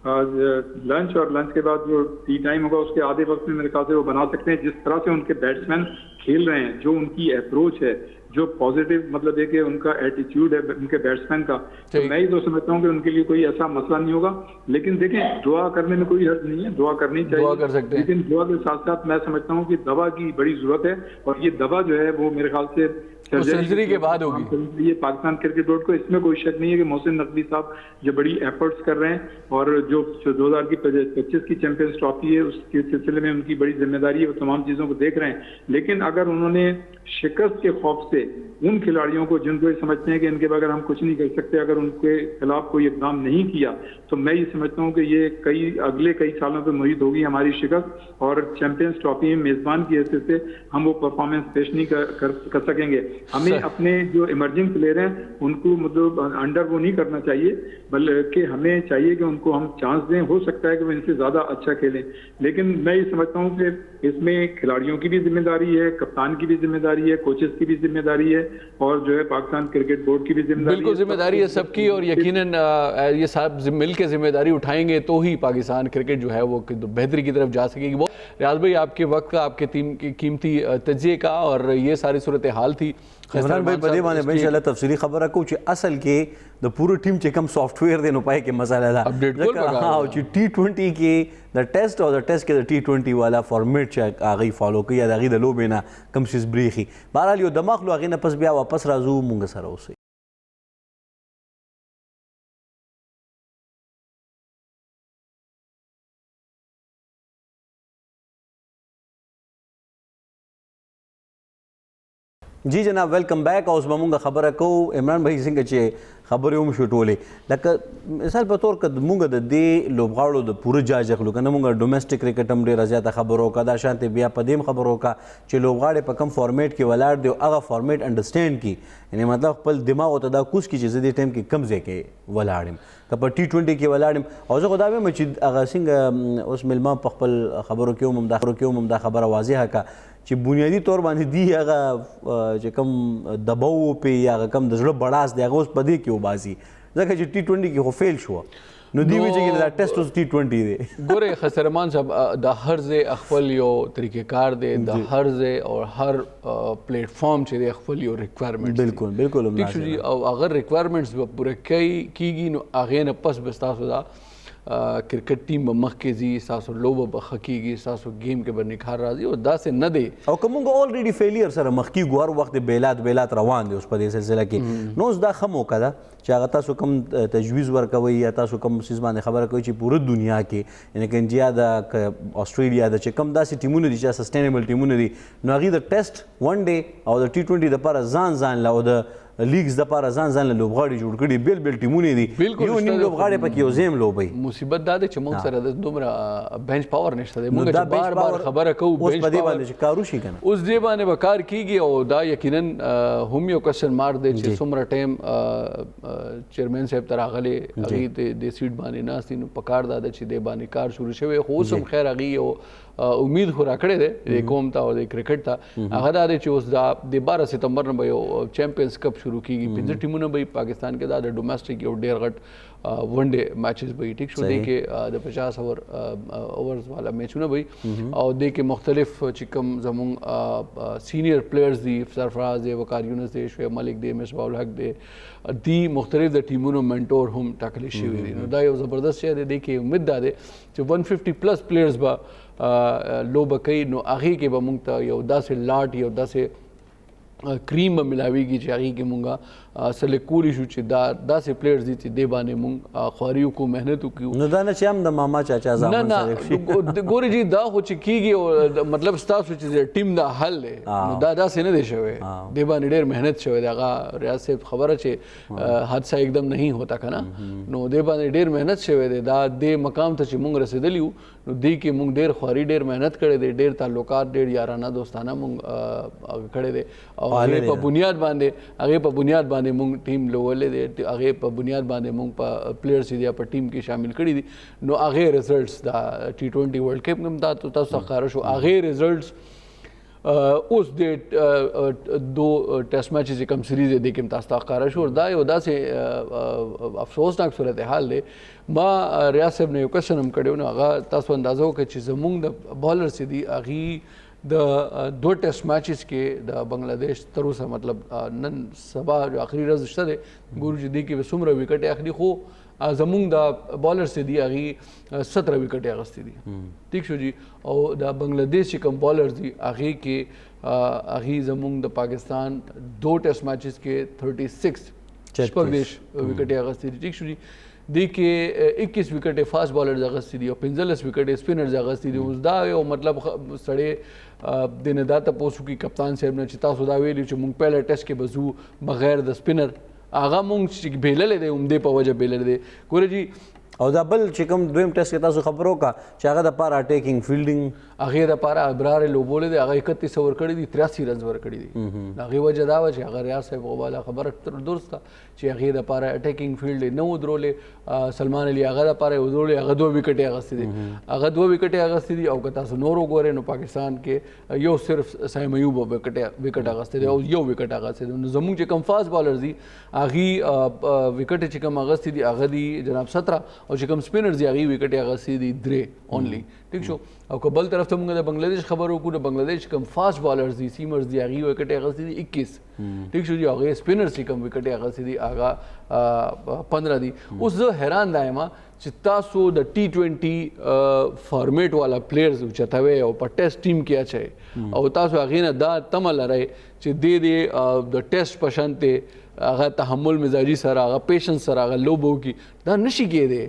लंच, और लंच के बाद जो टी टाइम होगा उसके आधे वक्त में मेरे ख्याल से वो बना सकते हैं। जिस तरह से उनके बैट्समैन खेल रहे हैं, जो उनकी अप्रोच है, जो पॉजिटिव मतलब है कि उनका एटीट्यूड है उनके बैट्समैन का, तो मैं ही तो समझता हूँ कि उनके लिए कोई ऐसा मसला नहीं होगा। लेकिन देखें, दुआ करने में कोई हर्ज नहीं है, दुआ करनी चाहिए, दुआ कर सकते हैं। लेकिन दुआ के साथ साथ मैं समझता हूँ कि दवा की बड़ी जरूरत है, और ये दवा जो है वो मेरे ख्याल से सर्जरी के बाद होगी। ये पाकिस्तान क्रिकेट बोर्ड को इसमें कोई शक नहीं है कि मोहसिन नकवी साहब जो बड़ी एफर्ट्स कर रहे हैं, और जो 2025 की चैंपियंस ट्रॉफी है उसके सिलसिले में उनकी बड़ी जिम्मेदारी है, वो तमाम चीजों को देख रहे हैं। लेकिन अगर उन्होंने शिकस्त के खौफ से उन खिलाड़ियों को जिनको ये समझते हैं कि इनके बगैर हम कुछ नहीं कर सकते, अगर उनके खिलाफ कोई इकदाम नहीं किया, तो मैं ये समझता हूँ कि ये अगले कई सालों पर मुहित होगी हमारी शिकस्त, और चैंपियंस ट्रॉफी में मेजबान की हैसियत से हम वो परफॉर्मेंस पेश नहीं कर सकेंगे। हमें अपने जो इमर्जिंग प्लेयर हैं उनको मतलब अंडर वो नहीं करना चाहिए, बल्कि हमें चाहिए कि उनको हम चांस दें। हो सकता है कि वो इनसे ज्यादा अच्छा खेलें, लेकिन मैं ये समझता हूँ कि इसमें खिलाड़ियों की भी जिम्मेदारी है, कप्तान की भी जिम्मेदारी है, कोचेस की भी जिम्मेदारी है, और जो है पाकिस्तान क्रिकेट बोर्ड की भी जिम्मेदारी। बिल्कुल जिम्मेदारी है सबकी, और यकीनन ये सब मिल के जिम्मेदारी उठाएंगे तो ही पाकिस्तान क्रिकेट जो है वो बेहतरी की तरफ जा सकेगी। वो रियाज भाई, आपके वक्त का, आपके टीम की कीमती तजिए का, और ये सारी सूरत हाल थी। इमरान भाई बदे माने इंशाल्लाह तफसीली खबर को असल के द पूरे टीम चे कम सॉफ्टवेयर देनो पाए के मसाला था अपडेट कोल हां T20 के द टेस्ट और द टेस्ट के द T20 वाला फॉर्मेट चे आगे फॉलो किया दागी द लोबेना कम सिस ब्रीखी बहरहाल यो दमाग लो आगे न पस बिया वापस राजू मुंग सर ओसे। जी जनाब, वेलकम बैक। और उसमें खबर को इमरान भाई सिंह चे खबर हम शुटोले लक मिसाल पे तौर कद मुंग द दे लोबाड़ो द पूरे जाजक लो कन मुंग डोमेस्टिक क्रिकेट हम ढेर ज्यादा खबरों का दा शांति बिया पदेम खबरों का चे लोबाड़े पे कम फॉर्मेट के वलाड दे अगा फॉर्मेट अंडरस्टैंड की, यानी मतलब पल दिमाग होता दा कुछ की चीज़ें दे टाइम की कम जे के वलाड़म कप T20 के वलाड़म और जो खुदा में मची अगा सिंह उस मिलमा पखपल खबरों क्यों ममदा खबर वाज़ेह का چې بنیادی طور باندې دی هغه چې کم دباو په یا کم د زړه بڑاس دی هغه اوس پدې کې وباسي ځکه چې T20 کې خو فیل شو نو دی وی چې دا ټیسټ اوس T20 دی ګوره خسرمان صاحب د هر ځای خپل یو طریقې کار دی د هر ځای او هر پلیټ فارم چې دی خپل یو ریکوایرمنټ بالکل ٹھیک شو جی او اگر ریکوایرمنټس به پوره کیږي نو هغه نه پس به تاسو دا کرکٹ ټیم به مخکې ځي، ستاسو لوبه به ښه کېږي، ستاسو گیم کې به نکار راځي، او داسې نه دی او که موږ اولریډي فیلیر سره مخ کېږو هر وخت بیلات روان دی اوس په دې سلسله کې نو اوس دا ښه موقع ده چې هغه تاسو کوم تجویز ورکوئ یا تاسو کوم څیز باندې خبره کوئ چې پوره دنیا کې یعنې که انډیا ده که اسټریلیا ده چې کوم داسې ټیمونه دي چې سسټینیبل ټیمونه دي نو هغوی د ټیسټ ون ډے او د T20 دپاره ځان له او د لیګز دپاره ځان له لوبغاړي جوړ کړي بیل ټیمونه دي یو نیم لوبغاړی پکې یو زیم لوبوي. مصیبت دا دی چې موږ سره د دومره بینچ پاور نشته دی، موږ چې بار بار خبره کوو اوس په دې باندې چې کار وشي که نه اوس دې باندې به کار کېږي، او دا یقینا هم یو کوېسچن مارک دی چې څومره ټایم چیرمین صاحب ته راغلی هغوی د سیټ باندې ناست دي، نو په کار دا ده چې دې باندې کار شروع شوی، خو اوس هم خیر هغوی یو امید خو راکړی دی د قوم ته او د کرکټ ته، هغه دا دی چې اوس دا د 12 ستمبر نه به یو چیمپئنز کپ شروع کېږي، 15 ټیمونه به پاکستان کې دا د ډومestic یو ډېر غټ ون ډے میچز به ټیک شو، دی کې د 50 اوورز والا میچونه به او دی کې مختلف چې کوم زموږ سینئر پلیئرز دي، سرفراز دی، وقار یونس دی، شعیب ملک دی، مصباح الحق دی مختلف د ټیمونو منټور هم ټاکلی شوي دي، نو دا یو زبردست شی دی. دی کې امید دا دی چې 150 پلس پلیئرز به لوبه کوي، نو هغې کې به موږ ته یو داسې لاټ یو داسې کریم به ملاویږي چې هغې کې مونږ سلیکټ کولی شو چې دا داسې پلیئرز دي چې دې باندې مونږ خواري وکړو، محنت وکړو. نو دا نه چې هم د ماما چاچا زامن سلیکټ شي ګورې جي دا خو چې کېږي او مطلب ستاسو چې ټیم دا حل دی نو دا داسې نه دی شوی، دې باندې ډېر محنت شوی دی. هغه ریاض صاحب خبره چې حادثه एकदम نہیں ہوتا که نه، نو دې باندې ډېر محنت شوی دی. دا دې مقام ته چې مونږ رسېدلي یو نو دې کې مونږ ډېر خواري ډېر محنت کړی دی، ډېر تعلقات ډېر یارانه دوستانه مونږ کړی دی، او هغې په بنیاد باندې مونږ ټیم لولی دی، هغې په بنیاد باندې مونږ په پلیئرز چې دی په ټیم کې شامل کړي دي، نو هغې رزلټس دا T20 ورلډ کپ هم دا تاسو ته ښکاره شو، هغې رزلټس اوس د دو ټیسټ میچز چې کوم سریز دی کوم تاسو ته ښکاره شو دا یو داسې افسوسناک صورتحال دی ما ریاض صاحب نه یو کوشن هم کړی نو هغه تاسو اندازه وکړئ چې زموږ د بالر چې دي هغې د دو ټیسټ میچز کې د بنگلادیش تر اوسه مطلب نن سبا جو آخري ورځ شته دی ګورو چې دې کې به څومره وکټې اخلي خو زمونږ د بالر چې دي هغې 17 وکټې اخیستې دي ٹھیک شو جی او د بنگلادیش چې کوم بالر دي هغې کې هغې زمونږ د پاکستان دو ټیسټ میچز کې 36 شپږ دېرش وکټې اخیستې دي ٹھیک شو جی دې کې 21 وکټې فاسټ بالرز اخیستې دي او 15 وکټې سپینرز اخیستې دي اوس دا یو مطلب سړی د نه دا تپوس وکړي کپتان صاحب نه چې تاسو دا ویلي چې موږ پهله ټیسټ کې به ځو بغیر د سپینر هغه مونږ چې بیللی دی همدې په وجه بیللی دی ګوره جي او دا بل چې کوم دویم ټیسټ کې تاسو خبر وکړه چې هغه دپاره اټیکینګ فیلډینګ هغې دپاره ابرار لوبولی دی هغه 31 ورکړي دي 83 رنز ورکړي دي د هغې وجه دا وه چې هغه ریاض صاحب غواله خبره درست ده چې هغې دپاره اټیکینګ فیلډ یې نه ودرولې سلمان علي هغه دپاره یې ودرولې هغه 2 وکټې اخیستې دي هغه 2 وکټې اخیستې دي او که تاسو نور وګورئ نو پاکستان کې یو صرف سایم ایوب وکټ اخیستی دی او یو وکټ اخیستی دی نو زموږ چې کوم فاسټ بالرز دي هغې وکټې چې کوم اخیستې دي هغه دي جناب 17 او چې کوم سپینرز دي هغې وکټې اخیستې دي 3 اونلی ٹھیک شو او که بل طرف ته موږ د بنگلادیش خبر وکړو د بنگلادیش کوم فاسټ بالرز دي سیمرز دي هغې وکټې اخیستې دي 21 ٹھیک شو جی هغې سپینرز چې کوم وکټې اخیستې دي هغه 15 دي اوس زه حیران دا یم چې تاسو د T20 فارمیټ والا پلیئرز اوچتوئ او په ټیسټ ټیم کې اچئ او تاسو هغې نه دا تمه لرئ چې دې د ټیسټ په شانتې هغه تحمل مزاجي سره هغه پیشنس سره هغه لوبه وکړي دا نشي کېدی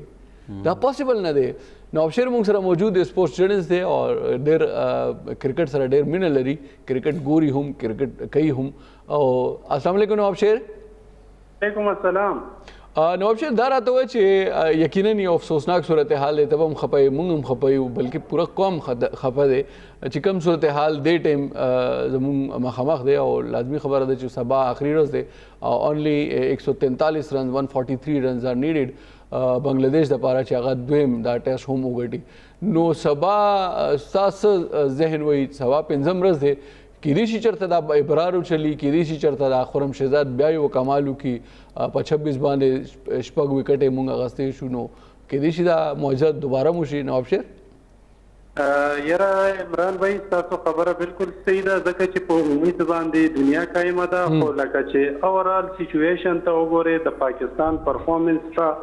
دا پاسبل نه دی نواب شیر موږ سره موجود دی سپورټس جرنلست دی او ډېر کرکټ سره ډېر مینه لري کرکټ ګوري هم کرکټ کوي هم او السلام علیکم نواب شیر وعلیکم السلام نواب شیر دا راته وایه چې یقینا یو افسوسناک صورتحال دی ته به هم خفه یې موږ هم خفه یو بلکې پوره قوم خفه دی چې کوم صورتحال دې ټایم زموږ مخامخ دی او لازمي خبره ده چې سبا آخري ورځ دی او اونلی 143 رنز 143 رنز آر نیډډ بنگلادیش دپاره چې هغه دویم دا ټیسټ هم وګټي نو سبا ستاسو ذهن وایي سبا 5 ورځ دی کېدای شي چېرته دا ابرار وچلي کېدای شي چېرته دا خرم شهزاد بیا یو کمال وکړي په 26 باندې شپږ وکټې موږ اخیستی شو نو کېدای شي دا معجزه دوباره وشي نواب شیر یاره عمران بھائی تاسو خبره بالکل صحیح ده ځکه چې په عمومي باندې دنیا قایمه ده خو لکه چې اوورال سچویشن ته وګورئ د پاکستان پرفارمنس ته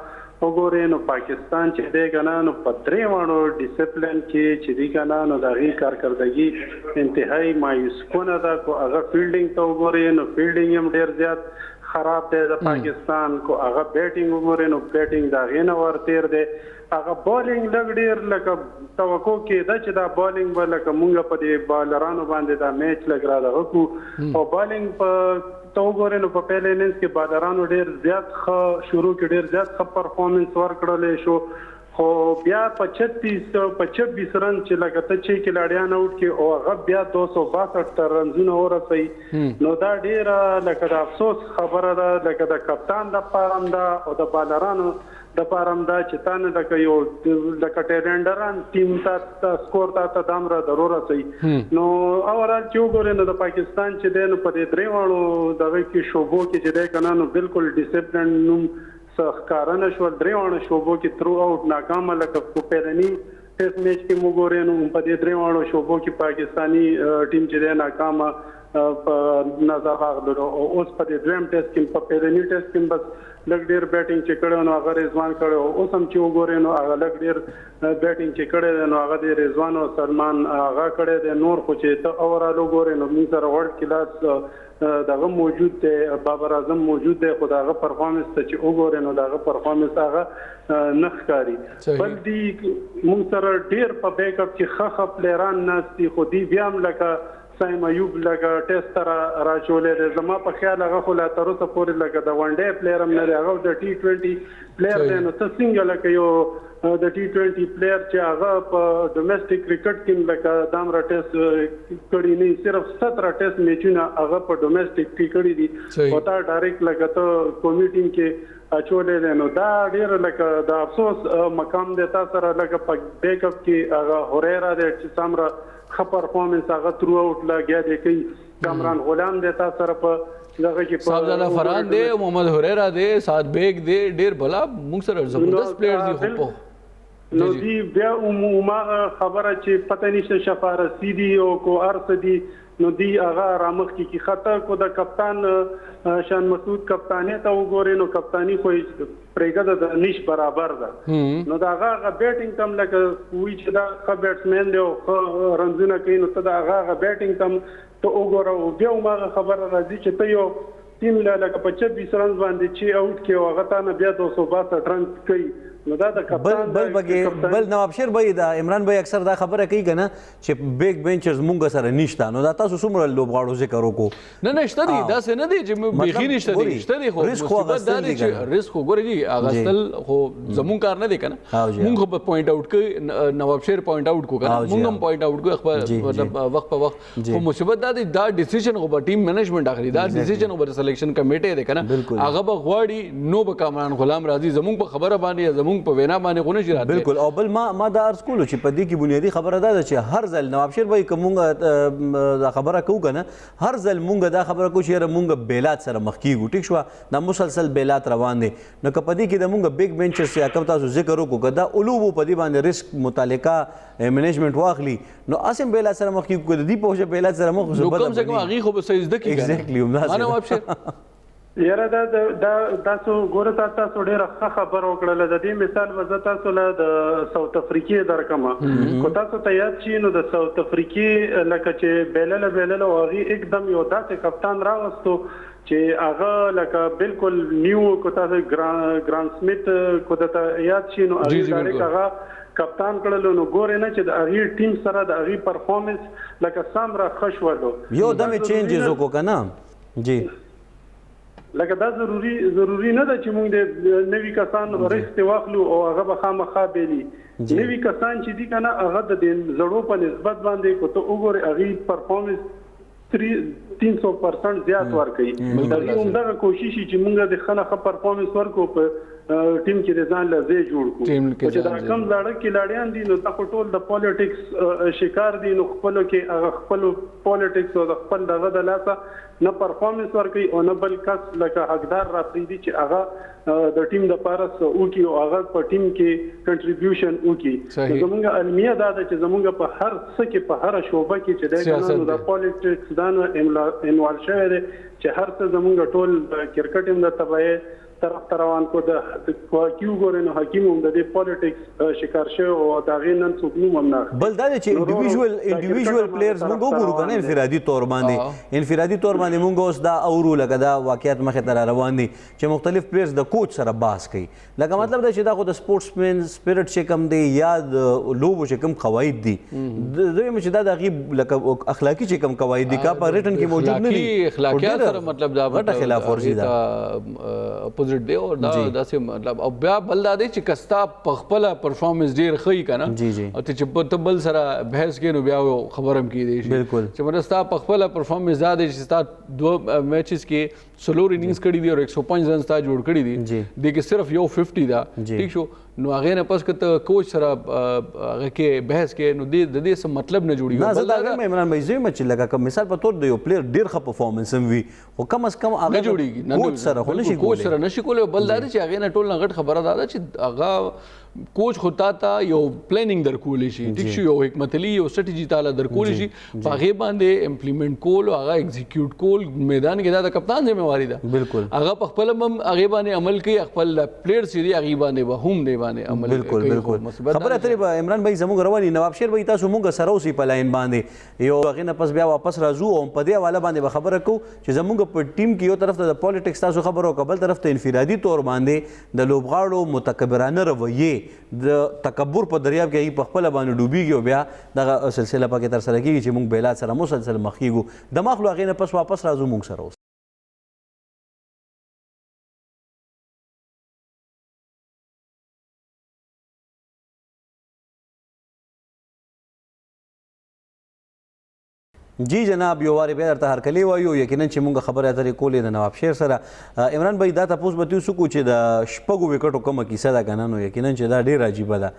وګورئ نو پاکستان چې دی که نه نو په درې واړو ډسپلن کې چې دی که نه نو د هغې کارکردګي انتهایي مایوسکونه ده کو هغه فیلډینګ ته وګورئ نو فیلډینګ هم ډېر زیات خراب دی د پاکستان کو هغه بیټینګ وګورئ نو بیټینګ د هغې نه ورتېر دی هغه بالینګ لږ ډېر لکه توقع کېده چې دا بالینګ به لکه مونږ په دې بالرانو باندې دا میچ لږ را دغه کړو او بالینګ په ته وګورئ نو په پیل اننګز کې بالرانو ډېر زیات ښه شروع کې ډېر زیات ښه پرفارمنس ورکړلی شو خو بیا په 26 رن چې لکه ته چې کلاډیان آوټ کې او هغه بیا 262 رنزونه ورسوي نو دا ډېره لکه د افسوس خبره ده لکه د کپتان دپاره هم ده او د بالرانو دپاره هم ده چې تا نه لکه یو لکه ټیلنډران ټیم ته سکور ته دامره ضرور رسوي نو اورال چې وګورئ نو د پاکستان چې دی نو په دې درې واړو دغه کې شوبو کې چې دی که نه نو بالکل ډسپلن نوم څه ښکاره نه شول درې واړو شوبو کې ترو اوټ ناکامه لکه په پیلني ټیسټ میچ کې موږ ګورئ نو په دې درې واړو شوبو کې پاکستاني ټیم چې دی ناکامه په نظر راغلو او اوس په دې دویم ټیسټ کې په پیلني ټیسټ کې بس لږ ډېر بیټینګ چې کړی نو هغه رضوان کړی اوس هم چې وګورئ نو هغه لږ ډېر بیټینګ چې کړی دی نو هغه د رضوان او سلمان هغه کړی دی نور خو چې ته اوورال وګورئ نو موږ سره وړ کلاس دغه موجود دی بابر اعظم موجود دی خو د هغه پرفارمنس ته چې وګورئ نو د هغه پرفارمنس هغه نه ښکاري بل دي موږ سره ډېر په بیک اپ کې ښه پلیران ناست دي خو دوی بیا هم لکه سایم ایوب لکه ټیسټ ته راچولی دی زما په خیال هغه خو لا تر اوسه پورې لکه د ون ډے پلیئر هم نه دی هغه د T20 پلیئر دی نو ته څنګه لکه یو د T20 پلیئر چې هغه په ډومestic کرکټ کې لکه دامره ټیسټ کړي نه صرف 17 ټیسټ میچونه هغه په ډومestic کې کړي دي او تا ډایرکټ لکه ته قومي ټیم کې اچولې دی. نو دا ډېر لکه د افسوس مقام دی. تا سره لکه په بیک اپ کې هغه هوریرا دی چې څومره ښه پرفارمنس هغه ترو اوټ لګیا دی کوي. کامران غلام دی تا سره په دغه کې صاحبزاده فرحان دی، محمد هریرا دی، سعد بیگ دی، ډېر بلا موږ سره زبردست پلیئرز دي. خو په نو دی بیا عموما خبره چې پته نشته شفارسي دي او کو ارث دي، نو دی هغه رامخ کی خطا کو د کپتان شان مسعود کپتانی ته وګوري، نو کپتانی خو پرېګه د نش برابر ده. نو دا هغه بیټینګ تم لکه وی چې دا ښه بیټسمن دی او رنزونه کوي، نو ته دا هغه بیټینګ تم ته وګوره. او بیا هغه خبره راځي چې ته یو ټیم لکه په 26 رنز باندې چې اوټ کې هغه تا نه بیا 262 رنز کوي. نو دا د کپتان بل نوابشیر بھائی دا عمران بھائی اکثر دا خبره کوي کنه چې بیگ بینچرز مونږ سره نشته. نو دا تاسو څومره لوبغاړو ذکر وکړو؟ نه نشته دي، دا څه نه دي چې بیخي نشته دي، شته دي. خو مصیبت دا دی چې رسک وګورئ جی اغستل خو زمون کار نه دی کنه. مونږ په پوینټ اوټ کوي، نوابشیر پوینټ اوټ کو کنه، مونږ هم پوینټ اوټ کوي خپل مطلب وخت په وخت. خو مصیبت دا دی دا ډیسیژن خو په ټیم مینجمنت اخلي، دا ډیسیژن خو په سلیکشن کمیټه دی کنه. هغه به غواړي نو به کامران غلام راځي زمون په خبره باندې زمون په وینا باندې بالکل. او بل ما دا عرض کولو چې په دې کې بنیادی خبره دا ده چې هر ځل نوابشیر بھائی کومه دا خبره کوو کنه، هر ځل مونږ دا خبره کوو چې مونږ بیلات سره مخ کیږو. ټیک شو، دا مسلسل بیلات روان دي. نو که په دې کې د مونږ بیگ بینچر چې کوم تاسو ذکر وکړو که دا علوبو په دې باندې رسک متعلقه منیجمنت واخلي، نو اسیم بیلات سره مخ کیږو. د دې په وجه بیلات سره مخ نو کم سے کم هغې خو به صحیح زده کړي. ایگزیکټلی همداسې نوابشیر یاره دا تاسو ګوره تاسو ډېره ښه خبره وکړله. د دې مثال به زه تاسو له د ساوت افریقې درکمه. خو تاسو ته یاد شي نو د ساوت افریقې لکه چې بیلله او هغې एकदम یو داسې کپتان راوستو چې هغه لکه بالکل نیو کو تاسو ګران سمیت کو ته یاد شي نو هغې ډایرکټ هغه کپتان کړلو. نو ګورې نه چې د هغې ټیم سره د هغې پرفارمنس لکه څومره ښه شولو. یو دمې چینجز وکړو که نه جی. لکه دا ضروري نه ده چې موږ د نوي کسان رښت واخلو او هغه به خامخا بیلي. نوي کسان چې دي که نه هغه د زړو په نسبت باندې که ته وګورې هغې پرفارمنس 300% زیات ورکوي. هغې همدغه کوشش چې موږ د ښه نه ښه پرفارمنس ورکړو په ټیم کې د ځان له ځای جوړ کړو. چې دا کم زاړه کلاړیان دي نو دا خو ټول د پالیټکس شکار دي. نو خپلو کې هغه خپلو پالیټکس او د خپل دغه د لاسه نه پرفارمنس ورکوي او نه بل کس لکه حقدار راپرېږدي چې هغه د ټیم دپاره څه وکړي او هغه په ټیم کې کنټریبیوشن وکړي. زموږ المیه دا ده چې زموږ په هر څه کې په هره شعبه کې چې دی که نه نو د پالیټکس دا نه انوالو شوی دی چې هر څه زموږ ټول کرکټ هم د تباهۍ طرف ته روان کو. د حکیو ګورې نو حکیم هم د دې پالیټکس شکار شوی او د هغې نن څوک نوم هم نه اخلي. بل دا دی چې انډیویژوال پلیئرز موږ وګورو که نه انفرادي طور باندې موږ اوس دا اورو لکه دا واقعیت مخې ته را روان دي چې مختلف پلیئرز د کوچ سره بحث کوي. لکه مطلب دا چې دا خو د سپورټسمین سپیرټ چې کوم دی یا د لوبو چې کوم قواعد دي دویم چې دا د هغې لکه اخلاقي چې کوم قواعد دي کا په ریټن کې موجود نه دي. اخلاقیات سره مطلب دا غټه خلاف ورزي ده دی او دا داسې مطلب. او بیا بل دا دی چې کستا په خپله پرفارمنس ډېر ښه که نه او ته چې ته بل سره بحث کوې نو بیا خبره هم کیدی شي چې مطلب ستا په خپله پرفارمنس دا دی چې ستا 2 میچز کې 16 اننګز کړي دي او 105 رن ستا جوړ کړي دي. دې کې صرف یو 50 ده. ټیک شو، نو هغې نه پس که ته کوچ سره هغه کې بحث کې نو د دې څه مطلب نه جوړېږي. نه زه دا وایم عمران بھائی زه یم چې لکه مثال په طور د یو پلیر ډېر ښه پرفارمنس هم وي خو کم از کم هغه نه جوړېږي، کوچ سره خو نشي کوچ سره نشي کولی. بل دا دی چې هغې نه ټول نه غټ خبره دا ده چې هغه کوچ خو تا ته یو پلانینګ درکولی شي. ټیک شو، یو حکمت عملي یو سټریټجي تاله درکولی شي، په هغې باندې امپلیمنټ کول او هغه ایگزیکیوټ کول میدان کې دا د کپتان ذمہواري ده. بالکل هغه په خپله هم هغې باندې عمل کوي، خپل پلیئرز چې دي هغې باندې به هم دې باندې عمل کوي. بالکل خبره اترې به عمران بھائی زموږ رواني. نوابشیر بھائی تاسو مونږ سره اوسئ په لاین باندې یو هغې نه پس بیا واپس راځو او په دې حواله باندې به خبره کوو چې زموږ په ټیم کې یو طرف ته د پالیټکس تاسو خبره وکړه، بل طرف ته انفرادي طور باندې د لوبغاړو متکبرانه رویې د تکبر په دریاب کې هغې په خپله باندې ډوبېږي او بیا دغه سلسله پکې ترسره کېږي چې موږ بیلات سره مسلسل مخ کېږو. د مخلو هغې نه پس واپس راځو موږ سره اوس. جی جناب یو وارې بیا درته هرکلی وایو یقینا چې مونږ خبرې اترې کولې د نواب شیر سره عمران بھائی دا تپوس به تاسو کو چې د شپږو وکټو کومه کیسه ده کنه نو یقینا چې دا ډېر عجیبه ده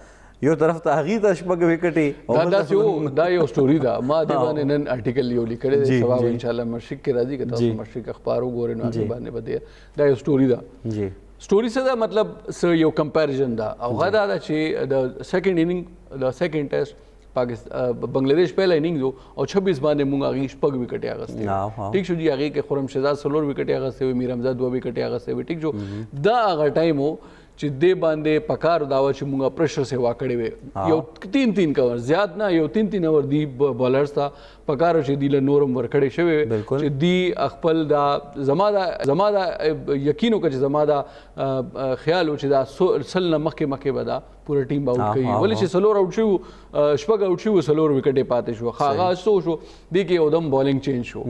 یو طرف ته هغې ته شپږ وکټې دا یو سټوري ده ما دې باندې نن آرټیکل یو لیکلی دی سبا به انشاءالله مشرق کې راځي که تاسو مشرق اخبار وګورئ نو هغې باندې به دا یو سټوري ده جی سټوري څه ده مطلب څه یو کمپیریزن ده او هغه دا ده چې د سیکنډ انینګ د سیکنډ ټیسټ بنگلادیش پہلا اننگز ہو اور 26 باندې مونږ هغې شپږ وکټې اخیستې ټیک شو جي هغې کې خرم شهزاد 4 وکټې اخیستې وې میر حمزه 2 وکټې اخیستې وې ټیک شو دا هغه ټایم و چې دې باندې پکار دا و چې مونږه پریشر سیوا کړی وې یو 3 کور زیات نه یو 3 اور دی بالرز ته پکار چې دی له نورم ورکړی شوی چې دی خپل دا زما دا یقین وکړه چې زما دا خیال و چې دا سل نه مخکې به دا پوره ټیم به آوټ کوي ولې چې څلور آوټ شوي شپږ آوټ شوي 4 وکټې پاتې شو هغه څه وشو دې کې یودم بالنګ چینج شو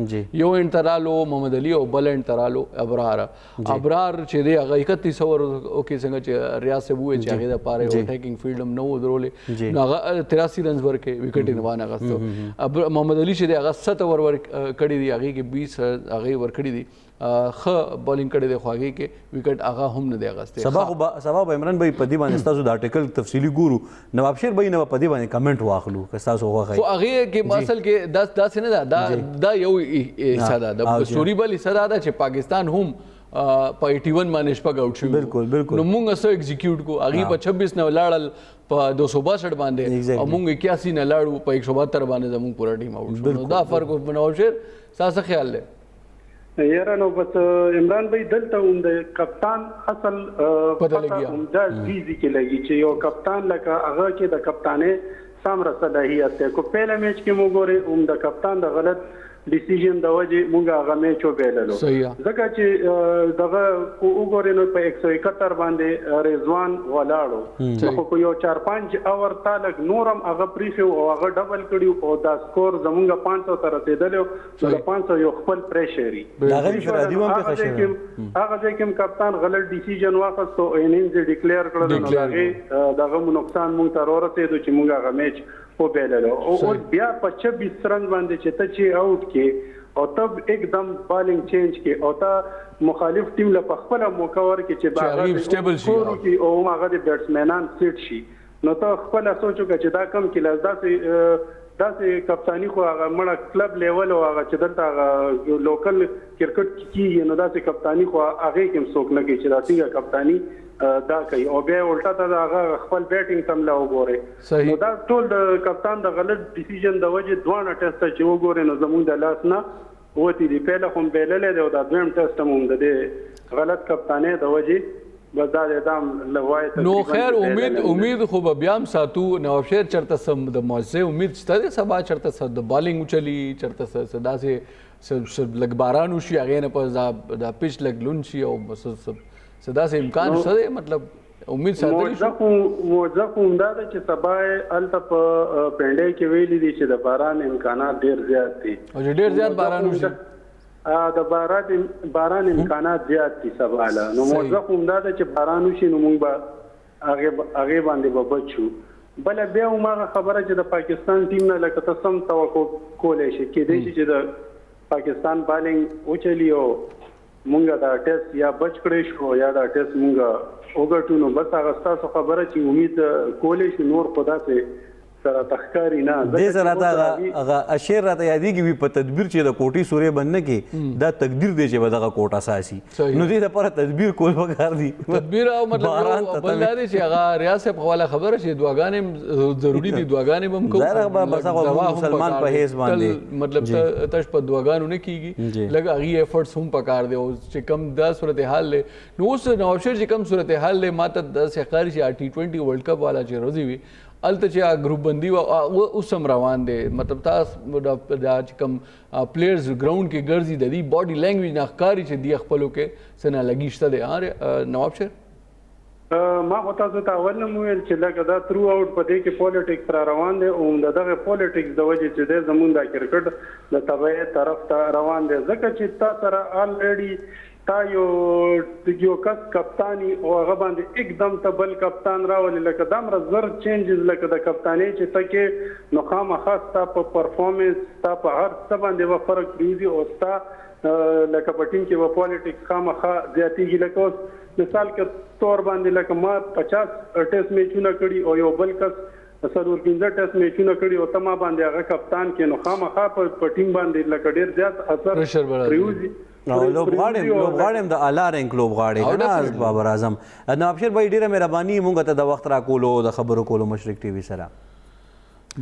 یو انډ ته رالو محمد علي او بل انډ ته رالو ابرار چې دی هغه 31 اوور کې څنګه چې ریاض صاحب وویل چې هغې دپاره یو اټیکینګ فیلډ هم نه و درولې نو هغه 83 رنز ورکړې وکټ یې وانه اخیستو محمد علي چې دی هغه 7 اوور کړي دي هغې کې 20 هغې ورکړي دي ښه بالینګ کړی دی خو هغې کې وکټ هغه هم نه دی اخیستی سبا به عمران بھائی په دې باندې ستاسو د آرټیکل تفصیلي ګورو نواب شیر بھائی نه به په دې باندې کمنټ واخلو که ستاسو خوښه خو هغې کې اصل کې داسې نه ده دا یو حصه ده د سټوري بل حصه دا ده چې پاکستان هم په 81 باندې شپږ آوټ شوي بالکل نو مونږ څه ایگزیکیوټ کو هغې په 26 نه ولاړل په 262 باندې او مونږ 81 نه لاړو په 172 باندې زمونږ پوره ټیم آوټ شو نو دا فرق په نواب شیر ستاسو خیال دی یاره نو بس عمران بھائی دلته هم د کپتان اصل پته همدا چیزی کې لګي چې یو کپتان لکه هغه کې د کپتانې سم صلاحیت دی کو پهله میچ کې مو ګورې هم د کپتان د غلط ډیسیژن د وجې مونږ هغه میچ وبایللو ځکه چې دغه وګورې نو په 171 باندې رضوان ولاړو خو یو 4-5 اور تالک نورم هغه پریښو او هغه ډبل کړیو او دا سکور زمونږ 500 ته رسېدلو نو 500 یو خپل پریشري هغه ځای کې کپتان غلط ډیسیژن واخیستو انینګز ډیکلیئر کړل نو هغې دغه نقصان مونږ ته راورسېدو چې مونږ هغه میچ وبایللو او بیا په 26 رن باندې چې ته چې آوټ کې او تب एकदम بالینګ چینج کې او ته مخالف ټیم له خپل موقع ورکې چې باغ سټیبل شي او هغه د بیټسمنان سیټ شي نو ته خپل سوچو چې دا کم کې داسې کپتانی خو هغه مړه کلب لیول او هغه چې دلته لوکل کرکټ کې نو داسې کپتانی خو هغه کې څوک نه کوي چې دا څنګه کپتانی دا کوي او بیا الټا ته هغه خپل بیټینګ تم لا وګوري نو دا ټول د کپتان د غلط ډیسیژن د وجې دوه ټیسټ چې وګوري نو زموږ د لاس نه وتی دی پهله هم بیللې دی او دا دویم ټیسټ هم د دې غلط کپتانې د وجې بس دا دام لوایت نو خیر امید خو به بیا هم ساتو نواب شیر چرته سم د موزه امید شته دی سبا چرته څه د بالینګ وچلی چرته څه داسې لږ باران وشي هغې نه په دا پیچ لږ لوند شي او صدا سے امکان شته دی مطلب امید ساتلی شو موضوع خو همدا ده چې سبا یې هلته په پنډۍ کې ویلي دي چې د باران امکانات ډېر زیات دي او چې ډېر زیات باران وشي د باران امکانات زیات دي سبا له نو موضوع خو همدا ده چې باران وشي نو موږ به هغې باندې به بچ شو بله بیا هم هغه خبره چې د پاکستان ټیم نه لکه ته سم توقع کولی شي کېدای شي چې د پاکستان بالینګ وچلي او مونږه دا ټیسټ یا بچ کړی شو یا دا ټیسټ مونږه وګټو نو بس هغه ستاسو خبره چې امید کولی شي نور خو داسې سره تخکاری نه دې سره راته هغه اشیر راته یادېږي وي په تدبیر چې د کوټې سورې بند نه کې دا تقدیر دی چې به دغه کوټ اساسي نو دې دپاره تدبیر کول پکار دي تدبیر او مطلب بل دا دی چې هغه ریاض صاحب حواله خبره چې دعاګانې ضروري دي دعاګانې به هم کوو ظاهره به بس هغه مسلمان په حیث باندې مطلب تش په دعاګانو نه کېږي لږ هغې ایفرټس هم پکار دی او چې کم دا صورتحال دی نو اوس نواب شیر چې کم صورتحال دی ما ته داسې ښکاري چې T20 ورلډ کپ والا چې روزي وي هلته چې ګروپ بندي اوس هم روان دی مطلب تاسو دا چې کوم پلیئرز ګراؤنډ کې ګرځي د دې باډي لینګویج نه ښکاري چې دې خپلو کې څه نالګي شته دی نواب شیر ما خو تاسو ته اول نه وویل چې لکه دا تھرو آوټ په دې کې پولیټکس را روان دی او د دغه پولیټکس د وجې چې دی زمونږ د کرکټ د تبعیت طرف ته روان دی ځکه چې تا سره الریډي تا یو کس کپتانی او هغه باندې एकदम ته بل کپتان راولي لکه دمر زر چینجز لکه د کپتانی چې تکي نو خامخا ستا په پرفورمنس ستا په هر څه باندې و فرق دیږي او ستا لکه په ټیم کې و پالیټکس خامخا زیاتیږي لکه اوس مثال کې تور باندې لکه ما 50 ټیسټ میچونه کړي او یو بل کس سرور 15 ټیسټ میچونه کړي او تما باندې هغه کپتان کې نو خامخا په ټیم باندې لکه ډیر زیات اثر پریشر پریوزي او لوبغاړم د اعلی رینک لوبغاړي نه بابر اعظم نو ابشر بھائی ډیره مهرباني مونږ ته د وخت را کولو د خبرو کولو مشرق ټي وي سره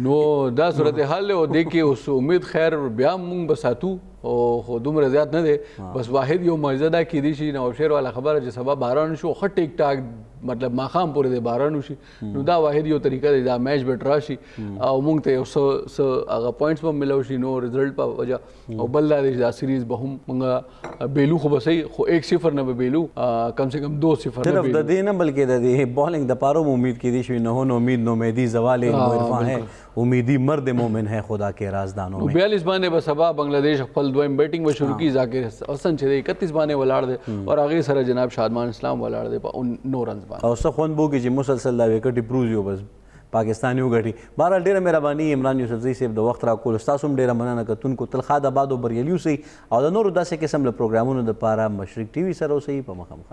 نو دا صورتحال او د کې اوس امید خیر بیا مونږ بساتو او خو دومره زیات نه دی بس واحد یو معجزه دا کېدی شي نو ابشر والا خبره چې سبا باران شو خو ټیک ټاک مطلب ماخام پورې د باران وشي نو دا واحد یو طریقه دی دا میچ بیټ راشي او مونږ ته یو څه هغه پوینټس به ملو شي نو رزلټ په وجه او بل دا سیریز به هم مونږ بیلو خو بسې خو 1-0 نه به بیلو کم سے کم 2-0 نه صرف د دې نه بلکې د دې بالنګ د پارو امید کېدی شي نه نو امید نو امیدی زوال عرفان ہے امیدی مرد مومن ہے خدا کے رازدانوں میں 42 باندې به سبا بنگلاديش خپل دویم بیټینګ و شروع کی ذاکر حسن چې 31 باندې ولاړ دي اور هغه سره جناب شادمان اسلام ولاړ دي په 9 رنز باندې او څه خوند بو کې چې مسلسل دا وکټي پروزیو بس پاکستاني وګټي بهرحال ډیره مهرباني عمران یوسفزئی صاحب د وخت را کول تاسو هم ډیره مننه کتونکو تل خاده باد او بریلیو سي او د نورو داسې قسم له پروګرامونو د پاره مشرق ټي وي سره اوسئ په مخه